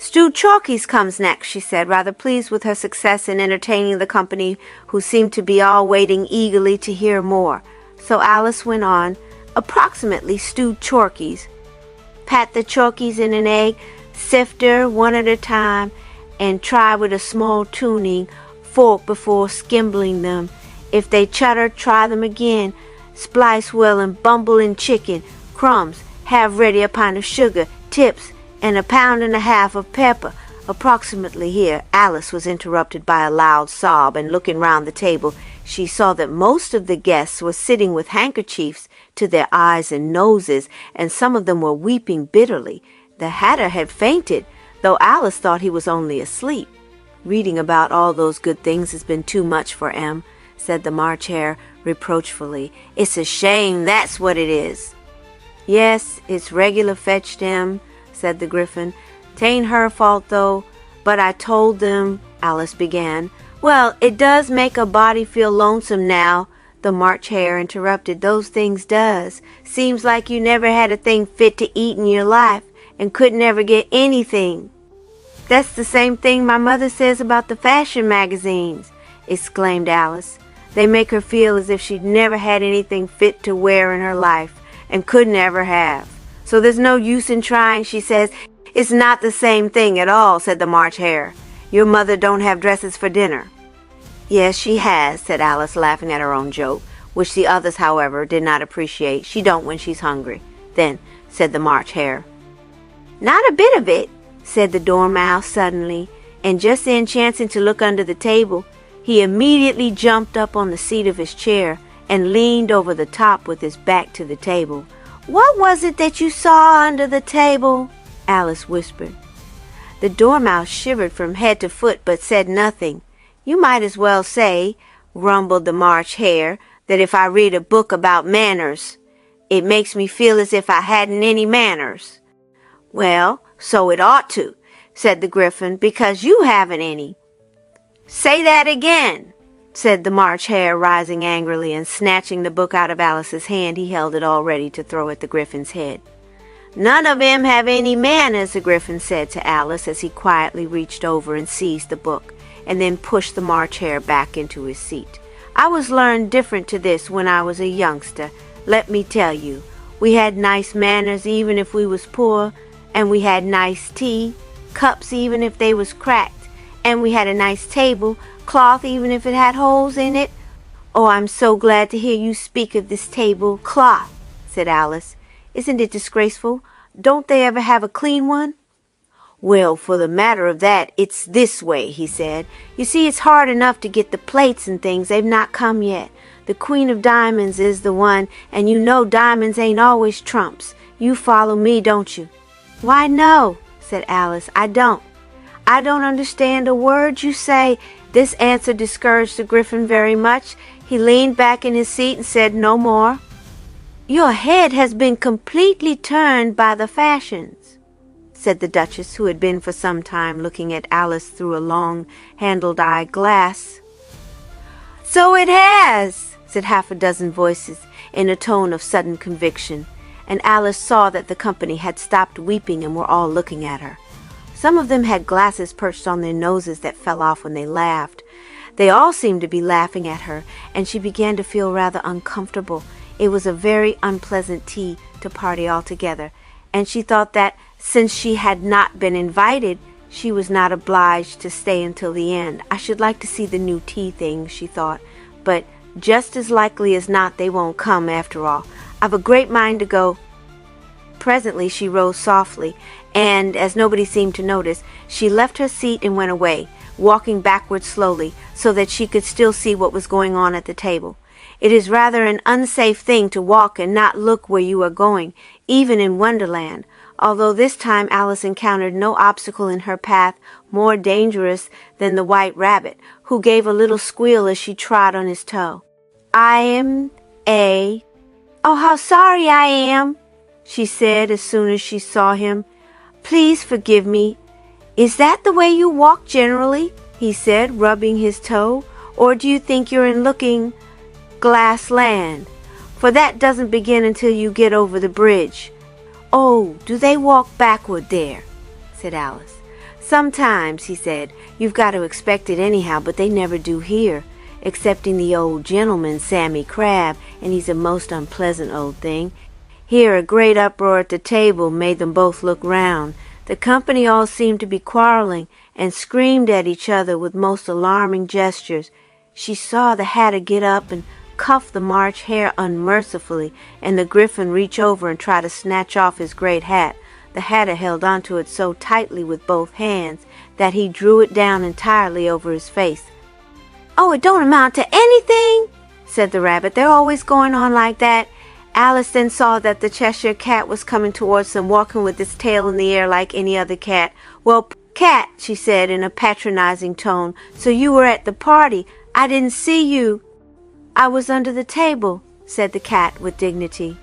Stewed Chalkies comes next, she said, rather pleased with her success in entertaining the company, who seemed to be all waiting eagerly to hear more. So Alice went on, approximately stewed Chalkies. Pat the Chalkies in an egg sifter one at a time, and try with a small tuning fork before skimbling them. If they chutter, try them again. Splice well and bumble in chicken, crumbs, have ready a pint of sugar, tips, and 1.5 pounds of pepper. Approximately here, Alice was interrupted by a loud sob, and looking round the table, she saw that most of the guests were sitting with handkerchiefs to their eyes and noses, and some of them were weeping bitterly. The Hatter had fainted, though Alice thought he was only asleep. Reading about all those good things has been too much for Em, said the March Hare reproachfully. It's a shame, that's what it is. Yes, it's regular fetched, Em, said the Gryphon. 'Tain't her fault, though. But I told them, Alice began. Well, it does make a body feel lonesome now, the March Hare interrupted. Those things does. Seems like you never had a thing fit to eat in your life, and couldn't ever get anything. That's the same thing my mother says about the fashion magazines, exclaimed Alice. They make her feel as if she'd never had anything fit to wear in her life, and couldn't ever have. So there's no use in trying, she says. It's not the same thing at all, said the March Hare. Your mother don't have dresses for dinner. Yes, she has, said Alice, laughing at her own joke, which the others, however, did not appreciate. She don't when she's hungry. Then, said the March Hare. Not a bit of it, said the Dormouse suddenly, and just then chancing to look under the table, he immediately jumped up on the seat of his chair and leaned over the top with his back to the table. What was it that you saw under the table? Alice whispered. The Dormouse shivered from head to foot, but said nothing. You might as well say, rumbled the March Hare, that if I read a book about manners, it makes me feel as if I hadn't any manners. Well, so it ought to, said the Gryphon, because you haven't any. Say that again, said the March Hare, rising angrily, and snatching the book out of Alice's hand, he held it all ready to throw at the Gryphon's head. None of 'em have any manners, the Gryphon said to Alice as he quietly reached over and seized the book, and then pushed the March Hare back into his seat. I was learned different to this when I was a youngster, let me tell you. We had nice manners even if we was poor, and we had nice tea, cups even if they was cracked, and we had a nice table, cloth even if it had holes in it. Oh, I'm so glad to hear you speak of this table cloth, said Alice. Isn't it disgraceful? Don't they ever have a clean one? Well, for the matter of that, it's this way, he said. You see, it's hard enough to get the plates and things. They've not come yet. The Queen of Diamonds is the one, and you know diamonds ain't always trumps. You follow me, don't you? Why, no, said Alice. I don't. I don't understand a word you say. This answer discouraged the Gryphon very much. He leaned back in his seat and said no more. Your head has been completely turned by the fashions, said the Duchess, who had been for some time looking at Alice through a long-handled eye-glass. So it has, said 6 voices in a tone of sudden conviction, and Alice saw that the company had stopped weeping and were all looking at her. Some of them had glasses perched on their noses that fell off when they laughed. They all seemed to be laughing at her, and she began to feel rather uncomfortable. It was a very unpleasant tea to party altogether, and she thought that, since she had not been invited, she was not obliged to stay until the end. I should like to see the new tea things, she thought, but just as likely as not they won't come after all. I've a great mind to go. Presently she rose softly, and, as nobody seemed to notice, she left her seat and went away, walking backward slowly, so that she could still see what was going on at the table. It is rather an unsafe thing to walk and not look where you are going, even in Wonderland, although this time Alice encountered no obstacle in her path more dangerous than the White Rabbit, who gave a little squeal as she trod on his toe. Oh, how sorry I am, she said as soon as she saw him. Please forgive me. Is that the way you walk generally? He said, rubbing his toe. Or do you think you're in Looking-Glass land? For that doesn't begin until you get over the bridge. Oh, do they walk backward there? Said Alice. "Sometimes," he said. "You've got to expect it anyhow, but they never do here, excepting the old gentleman, Sammy Crab, and he's a most unpleasant old thing." Here a great uproar at the table made them both look round. The company all seemed to be quarreling, and screamed at each other with most alarming gestures. She saw the Hatter get up and cuff the March Hare unmercifully, and the Gryphon reach over and try to snatch off his great hat. The Hatter held onto it so tightly with both hands that he drew it down entirely over his face. "Oh, it don't amount to anything," said the Rabbit. "They're always going on like that." Alice then saw that the Cheshire Cat was coming towards them, walking with its tail in the air like any other cat. "Well, Cat," she said in a patronizing tone, "so you were at the party. I didn't see you." "I was under the table," said the cat with dignity.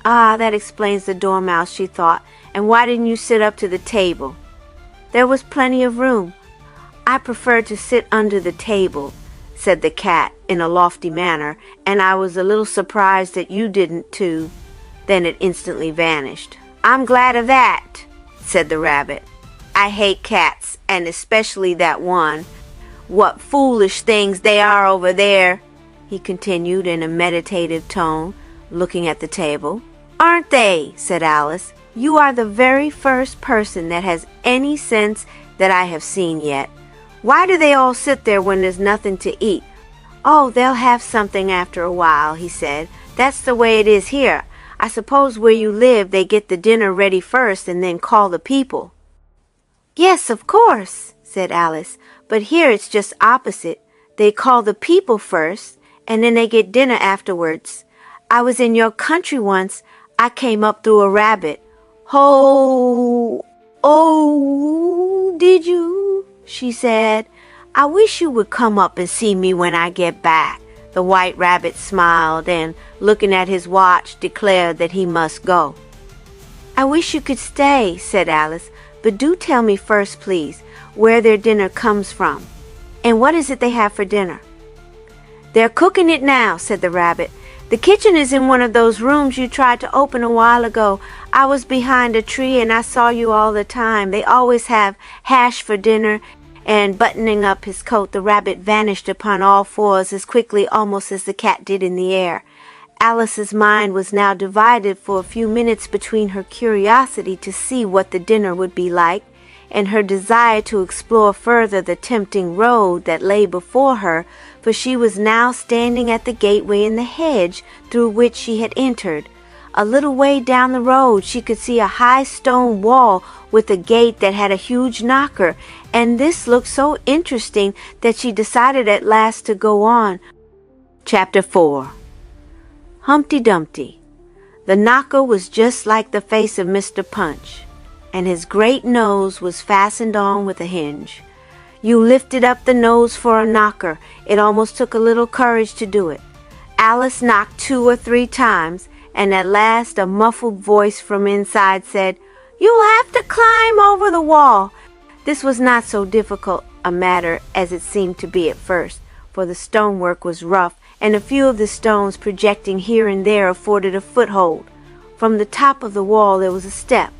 "Ah, that explains the Dormouse," she thought. "And why didn't you sit up to the table?" "There was plenty of room." "I prefer to sit under the table," said the cat in a lofty manner, "and I was a little surprised that you didn't too." Then it instantly vanished. "I'm glad of that," said the Rabbit. "I hate cats, and especially that one. What foolish things they are over there," he continued in a meditative tone, looking at the table. "Aren't they?" said Alice. "You are the very first person that has any sense that I have seen yet. Why do they all sit there when there's nothing to eat?" "Oh, they'll have something after a while," he said. "That's the way it is here. I suppose where you live they get the dinner ready first and then call the people." "Yes, of course," said Alice, "but here it's just opposite. They call the people first, and then they get dinner afterwards. I was in your country once. I came up through a rabbit." "Ho! Oh, did you?" she said. "I wish you would come up and see me when I get back." The White Rabbit smiled and, looking at his watch, declared that he must go. "I wish you could stay," said Alice, "but do tell me first, please, where their dinner comes from. And what is it they have for dinner?" "They're cooking it now," said the Rabbit. "The kitchen is in one of those rooms you tried to open a while ago. I was behind a tree and I saw you all the time. They always have hash for dinner." And buttoning up his coat, the Rabbit vanished upon all fours as quickly almost as the cat did in the air. Alice's mind was now divided for a few minutes between her curiosity to see what the dinner would be like, and her desire to explore further the tempting road that lay before her, for she was now standing at the gateway in the hedge through which she had entered. A little way down the road she could see a high stone wall with a gate that had a huge knocker, and this looked so interesting that she decided at last to go on. Chapter 4. Humpty Dumpty. The knocker was just like the face of Mr. Punch, and his great nose was fastened on with a hinge. You lifted up the nose for a knocker. It almost took a little courage to do it. Alice knocked 2 or 3 times, and at last a muffled voice from inside said, "You'll have to climb over the wall." This was not so difficult a matter as it seemed to be at first, for the stonework was rough, and a few of the stones projecting here and there afforded a foothold. From the top of the wall there was a step,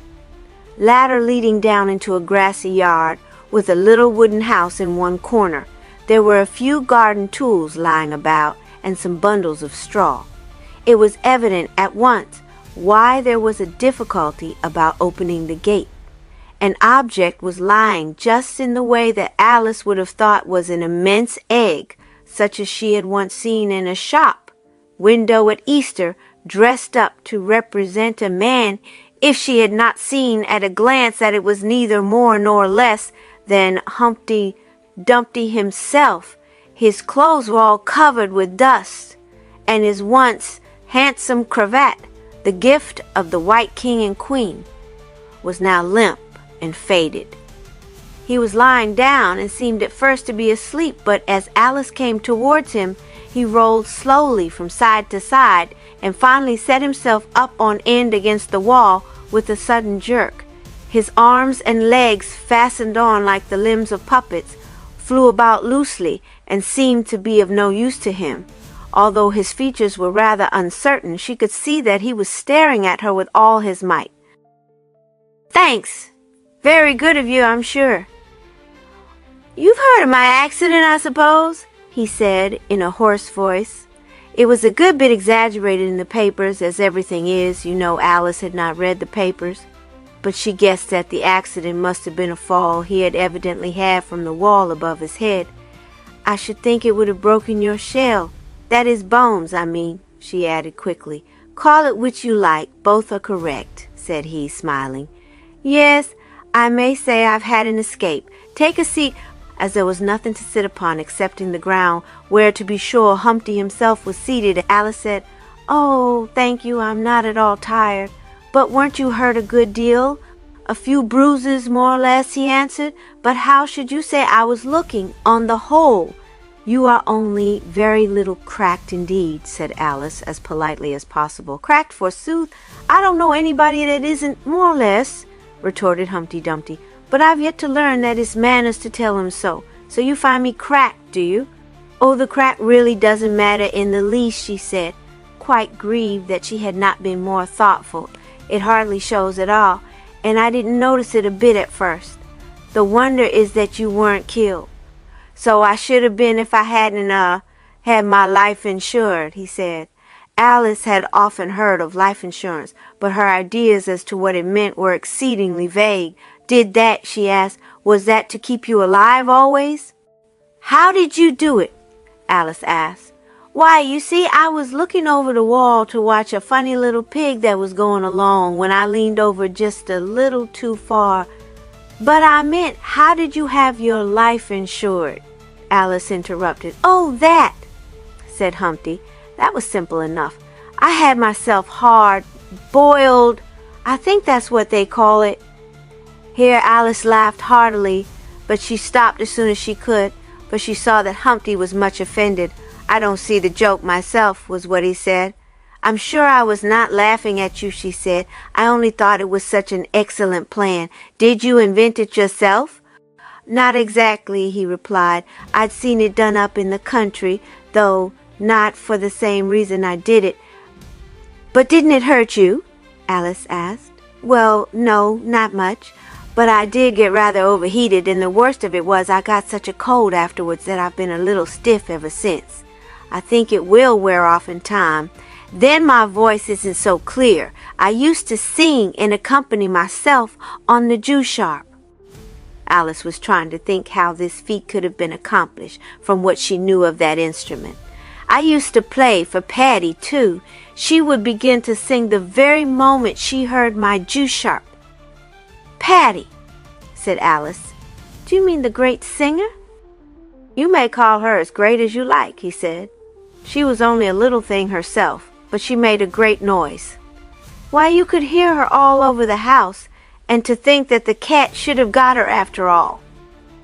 ladder leading down into a grassy yard, with a little wooden house in one corner. There were a few garden tools lying about, and some bundles of straw. It was evident at once why there was a difficulty about opening the gate. An object was lying just in the way that Alice would have thought was an immense egg, such as she had once seen in a shop window at Easter, dressed up to represent a man, if she had not seen at a glance that it was neither more nor less than Humpty Dumpty himself. His clothes were all covered with dust, and his once handsome cravat, the gift of the White King and Queen, was now limp and faded. He was lying down and seemed at first to be asleep, but as Alice came towards him, he rolled slowly from side to side and finally set himself up on end against the wall with a sudden jerk. His arms and legs, fastened on like the limbs of puppets, flew about loosely and seemed to be of no use to him. Although his features were rather uncertain, she could see that he was staring at her with all his might. "Thanks. Very good of you, I'm sure," "You've heard of my accident, I suppose," he said in a hoarse voice. It was a good bit exaggerated in the papers, as everything is. You know, Alice had not read the papers, but she guessed that the accident must have been a fall he had evidently had from the wall above his head. "I should think it would have broken your shell. That is, bones, I mean," she added quickly. "Call it which you like. Both are correct," said he, smiling. "Yes, I may say I've had an escape. Take a seat." As there was nothing to sit upon excepting the ground, where, to be sure, Humpty himself was seated, Alice said, "Oh, thank you, I'm not at all tired." "But weren't you hurt a good deal?" "A few bruises, more or less," he answered. "But how should you say I was looking, on the whole?" "You are only very little cracked indeed," said Alice, as politely as possible. "Cracked, forsooth! I don't know anybody that isn't, more or less," retorted Humpty Dumpty. "But I've yet to learn that it's manners to tell him so. So you find me cracked, do you?" "Oh, the crack really doesn't matter in the least," she said, quite grieved that she had not been more thoughtful. "It hardly shows at all, and I didn't notice it a bit at first. The wonder is that you weren't killed." "So I should have been if I hadn't had my life insured," he said. Alice had often heard of life insurance, but her ideas as to what it meant were exceedingly vague. "Did that," she asked, "was that to keep you alive always?" "How did you do it?" Alice asked. "Why, you see, I was looking over the wall to watch a funny little pig that was going along when I leaned over just a little too far." "But I meant, how did you have your life insured?" Alice interrupted. "Oh, that," said Humpty. "That was simple enough. I had myself hard boiled. I think that's what they call it." Here Alice laughed heartily, but she stopped as soon as she could, for she saw that Humpty was much offended. "I don't see the joke myself," was what he said. "I'm sure I was not laughing at you," she said. "I only thought it was such an excellent plan. Did you invent it yourself?" "Not exactly," he replied. "I'd seen it done up in the country, though not for the same reason I did it." "But didn't it hurt you?" Alice asked. "Well, no, not much. But I did get rather overheated, and the worst of it was I got such a cold afterwards that I've been a little stiff ever since. I think it will wear off in time. Then my voice isn't so clear. I used to sing and accompany myself on the Jew-sharp." Alice was trying to think how this feat could have been accomplished from what she knew of that instrument. "I used to play for Patty, too. She would begin to sing the very moment she heard my Jew-sharp." "Patty," said Alice. "Do you mean the great singer?" "You may call her as great as you like," he said. "She was only a little thing herself, but she made a great noise. Why, you could hear her all over the house, and to think that the cat should have got her after all."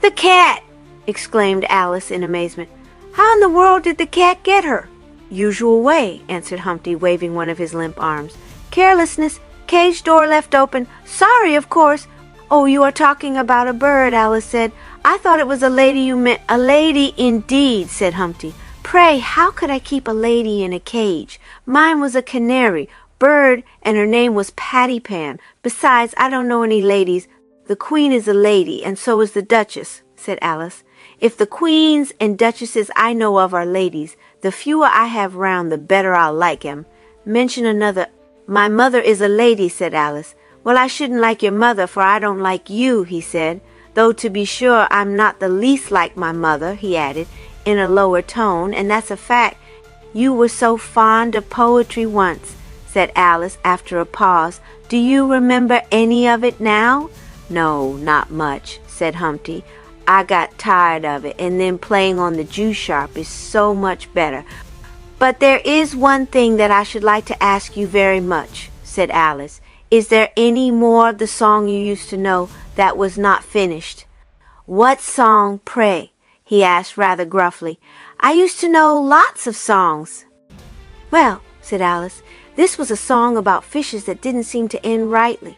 "The cat!" exclaimed Alice in amazement. "How in the world did the cat get her?" "Usual way," answered Humpty, waving one of his limp arms. "Carelessness. Cage door left open. Sorry, of course." "Oh, you are talking about a bird," Alice said. "I thought it was a lady you meant." "A lady indeed," said Humpty. "Pray, how could I keep a lady in a cage? Mine was a canary bird, and her name was Patty Pan. Besides, I don't know any ladies." "The Queen is a lady, and so is the Duchess," said Alice. "If the queens and duchesses I know of are ladies, the fewer I have round, the better I'll like 'em. Mention another." "My mother is a lady," said Alice. "Well, I shouldn't like your mother, for I don't like you," he said. "Though, to be sure, I'm not the least like my mother," he added, in a lower tone, "and that's a fact." "You were so fond of poetry once," said Alice after a pause. "Do you remember any of it now?" "No, not much," said Humpty. "I got tired of it, and then playing on the Jew-sharp is so much better. But there is one thing that I should like to ask you very much," said Alice. "Is there any more of the song you used to know that was not finished?" "What song, pray?" he asked rather gruffly. "I used to know lots of songs." "Well," said Alice, "this was a song about fishes that didn't seem to end rightly."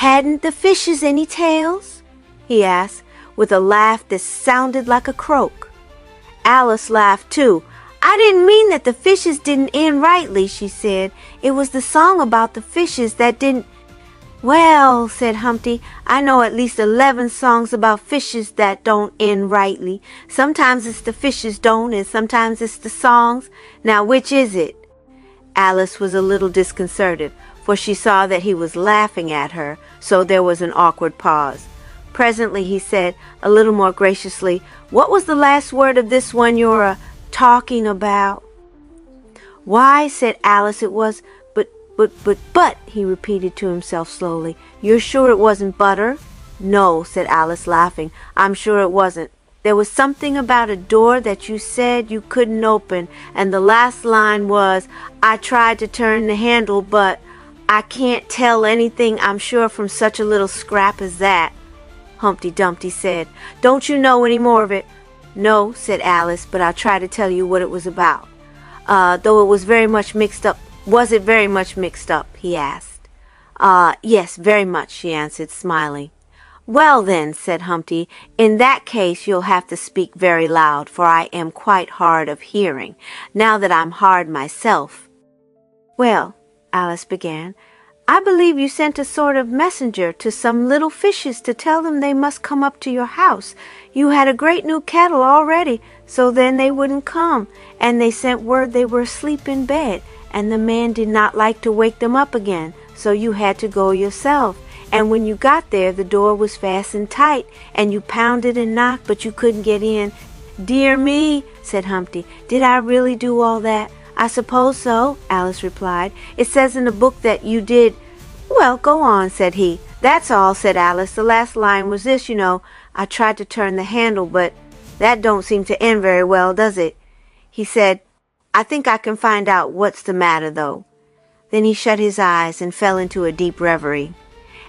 "Hadn't the fishes any tails?" he asked, with a laugh that sounded like a croak. Alice laughed too. "I didn't mean that the fishes didn't end rightly," she said. "It was the song about the fishes that didn't—" "Well," said Humpty, "I know at least 11 songs about fishes that don't end rightly. Sometimes it's the fishes don't, and sometimes it's the songs. Now which is it?" Alice was a little disconcerted, for she saw that he was laughing at her, so there was an awkward pause. Presently he said, a little more graciously, "What was the last word of this one you're talking about?" "Why," said Alice, "it was but," he repeated to himself slowly. "You're sure it wasn't butter?" "No," said Alice, laughing, "I'm sure it wasn't. There was something about a door that you said you couldn't open, and the last line was, 'I tried to turn the handle, but I can't tell anything, I'm sure, from such a little scrap as that,'" Humpty Dumpty said. "Don't you know any more of it?" "No," said Alice, "but I'll try to tell you what it was about. Though it was very much mixed up." "Was it very much mixed up?" he asked. "Yes, very much," she answered, smiling. "Well then," said Humpty, "in that case you'll have to speak very loud, for I am quite hard of hearing, now that I'm hard myself." "Well," Alice began, "I believe you sent a sort of messenger to some little fishes to tell them they must come up to your house. You had a great new kettle all ready, so then they wouldn't come, and they sent word they were asleep in bed, and the man did not like to wake them up again, so you had to go yourself. And when you got there, the door was fastened tight, and you pounded and knocked, but you couldn't get in." "Dear me," said Humpty, "did I really do all that?" "I suppose so," Alice replied. "It says in the book that you did." "Well, go on," said he. "That's all," said Alice. "The last line was this, you know. 'I tried to turn the handle, but that don't seem to end very well, does it?'" He said, "I think I can find out what's the matter, though." Then he shut his eyes and fell into a deep reverie.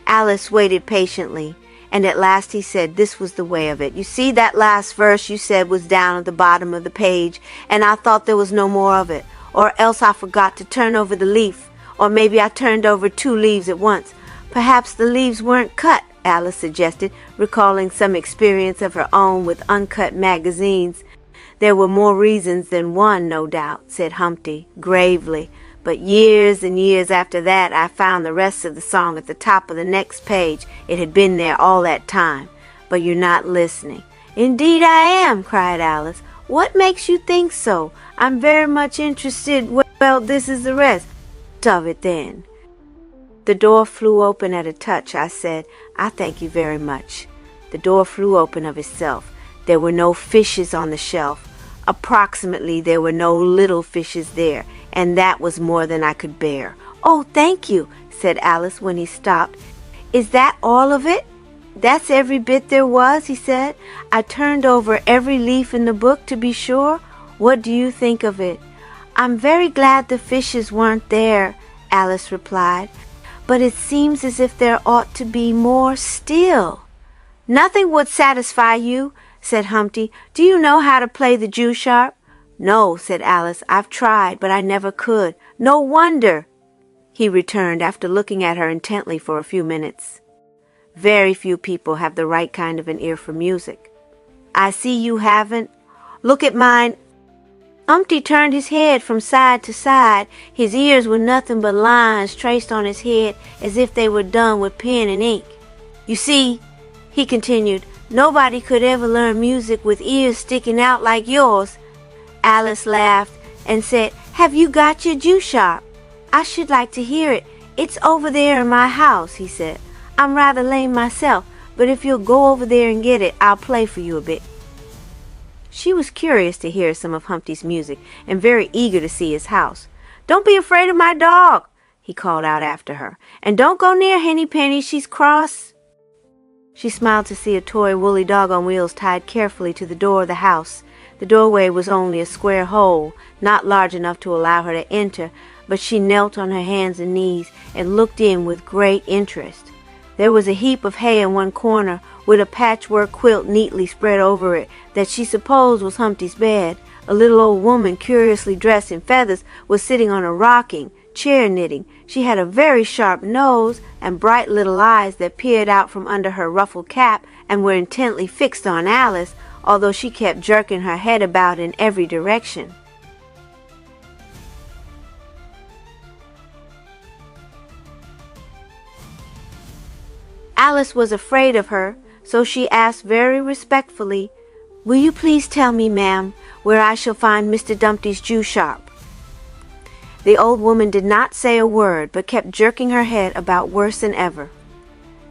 Alice waited patiently, and at last he said this was the way of it. "You see, that last verse you said was down at the bottom of the page, and I thought there was no more of it. Or else I forgot to turn over the leaf, or maybe I turned over 2 leaves at once. Perhaps the leaves weren't cut," Alice suggested, recalling some experience of her own with uncut magazines. "There were more reasons than one, no doubt," said Humpty, gravely. "But years and years after that I found the rest of the song at the top of the next page. It had been there all that time. But you're not listening." "Indeed I am," cried Alice. "What makes you think so? I'm very much interested." "Well, this is the rest of it then. The door flew open at a touch. I said, 'I thank you very much.' The door flew open of itself. There were no fishes on the shelf. Approximately there were no little fishes there, and that was more than I could bear." "Oh, thank you," said Alice when he stopped. "Is that all of it?" "That's every bit there was," he said. "I turned over every leaf in the book to be sure. What do you think of it?" "I'm very glad the fishes weren't there," Alice replied. "But it seems as if there ought to be more still." "Nothing would satisfy you," said Humpty. "Do you know how to play the Jew sharp?" "No," said Alice. "I've tried, but I never could." "No wonder," he returned after looking at her intently for a few minutes. "Very few people have the right kind of an ear for music." "I see you haven't. Look at mine." Humpty turned his head from side to side. His ears were nothing but lines traced on his head as if they were done with pen and ink. "You see," he continued, "nobody could ever learn music with ears sticking out like yours." Alice laughed and said, "Have you got your Jew sharp?" "I should like to hear it. It's over there in my house," he said. "I'm rather lame myself, but if you'll go over there and get it, I'll play for you a bit." She was curious to hear some of Humpty's music and very eager to see his house. "Don't be afraid of my dog," he called out after her. "And don't go near Henny Penny, she's cross." She smiled to see a toy woolly dog on wheels tied carefully to the door of the house. The doorway was only a square hole, not large enough to allow her to enter, but she knelt on her hands and knees and looked in with great interest. There was a heap of hay in one corner, with a patchwork quilt neatly spread over it, that she supposed was Humpty's bed. A little old woman, curiously dressed in feathers, was sitting on a rocking chair knitting. She had a very sharp nose and bright little eyes that peered out from under her ruffled cap and were intently fixed on Alice, although she kept jerking her head about in every direction. Alice was afraid of her, so she asked very respectfully, "Will you please tell me, ma'am, where I shall find Mr. Dumpty's Jew shop?" The old woman did not say a word, but kept jerking her head about worse than ever.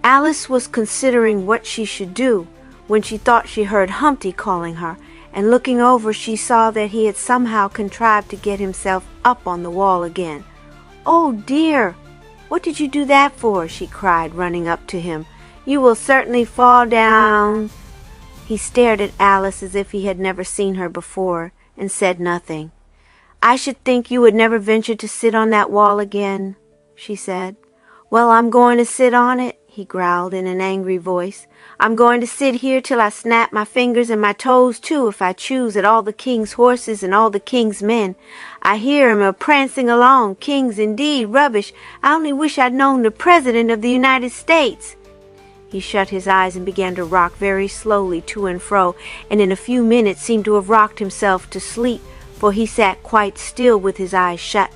Alice was considering what she should do when she thought she heard Humpty calling her, and looking over she saw that he had somehow contrived to get himself up on the wall again. "Oh dear! What did you do that for?" she cried, running up to him. "You will certainly fall down." He stared at Alice as if he had never seen her before, and said nothing. "I should think you would never venture to sit on that wall again," she said. "Well, I'm going to sit on it," he growled in an angry voice. "I'm going to sit here till I snap my fingers and my toes too, if I choose, at all the king's horses and all the king's men. I hear 'em a-prancing along. Kings indeed, rubbish. I only wish I'd known the President of the United States." He shut his eyes and began to rock very slowly to and fro, and in a few minutes seemed to have rocked himself to sleep, for he sat quite still with his eyes shut.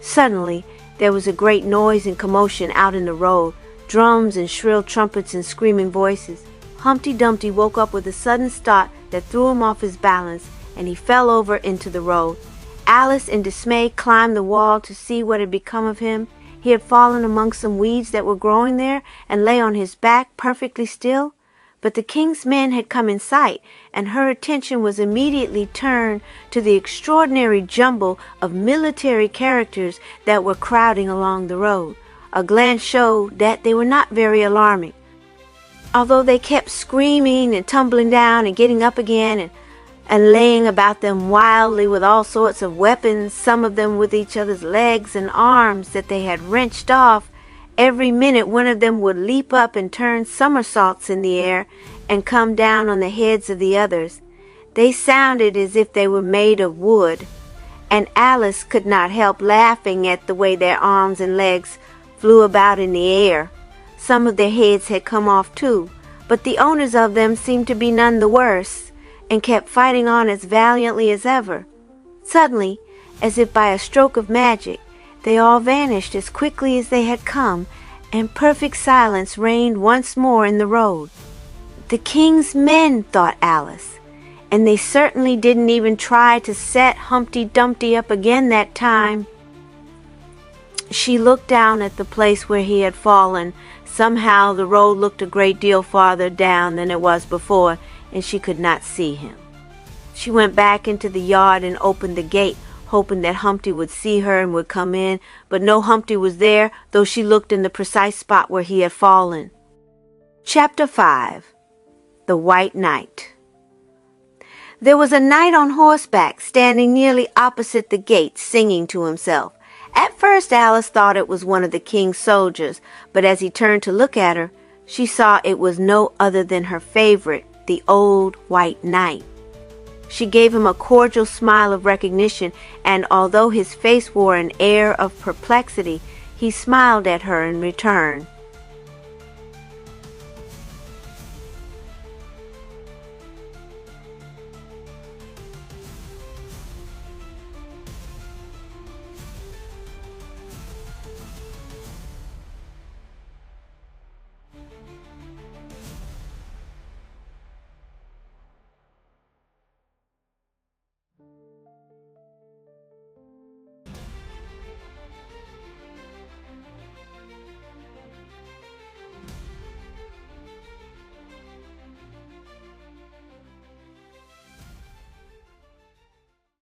Suddenly there was a great noise and commotion out in the road, drums and shrill trumpets and screaming voices. Humpty Dumpty woke up with a sudden start that threw him off his balance, and he fell over into the road. Alice, in dismay, climbed the wall to see what had become of him. He had fallen among some weeds that were growing there, and lay on his back perfectly still. But the king's men had come in sight, and her attention was immediately turned to the extraordinary jumble of military characters that were crowding along the road. A glance showed that they were not very alarming, although they kept screaming and tumbling down and getting up again and laying about them wildly with all sorts of weapons, some of them with each other's legs and arms that they had wrenched off. Every minute one of them would leap up and turn somersaults in the air and come down on the heads of the others. They sounded as if they were made of wood, and Alice could not help laughing at the way their arms and legs flew about in the air. Some of their heads had come off too, but the owners of them seemed to be none the worse, and kept fighting on as valiantly as ever. Suddenly, as if by a stroke of magic, they all vanished as quickly as they had come, and perfect silence reigned once more in the road. "The king's men," thought Alice, "and they certainly didn't even try to set Humpty Dumpty up again that time." She looked down at the place where he had fallen. Somehow the road looked a great deal farther down than it was before, and she could not see him. She went back into the yard and opened the gate, hoping that Humpty would see her and would come in, but no Humpty was there, though she looked in the precise spot where he had fallen. Chapter 5. The White Knight. There was a knight on horseback standing nearly opposite the gate, singing to himself. At first Alice thought it was one of the king's soldiers, but as he turned to look at her, she saw it was no other than her favorite, the old White Knight. She gave him a cordial smile of recognition, and although his face wore an air of perplexity, he smiled at her in return.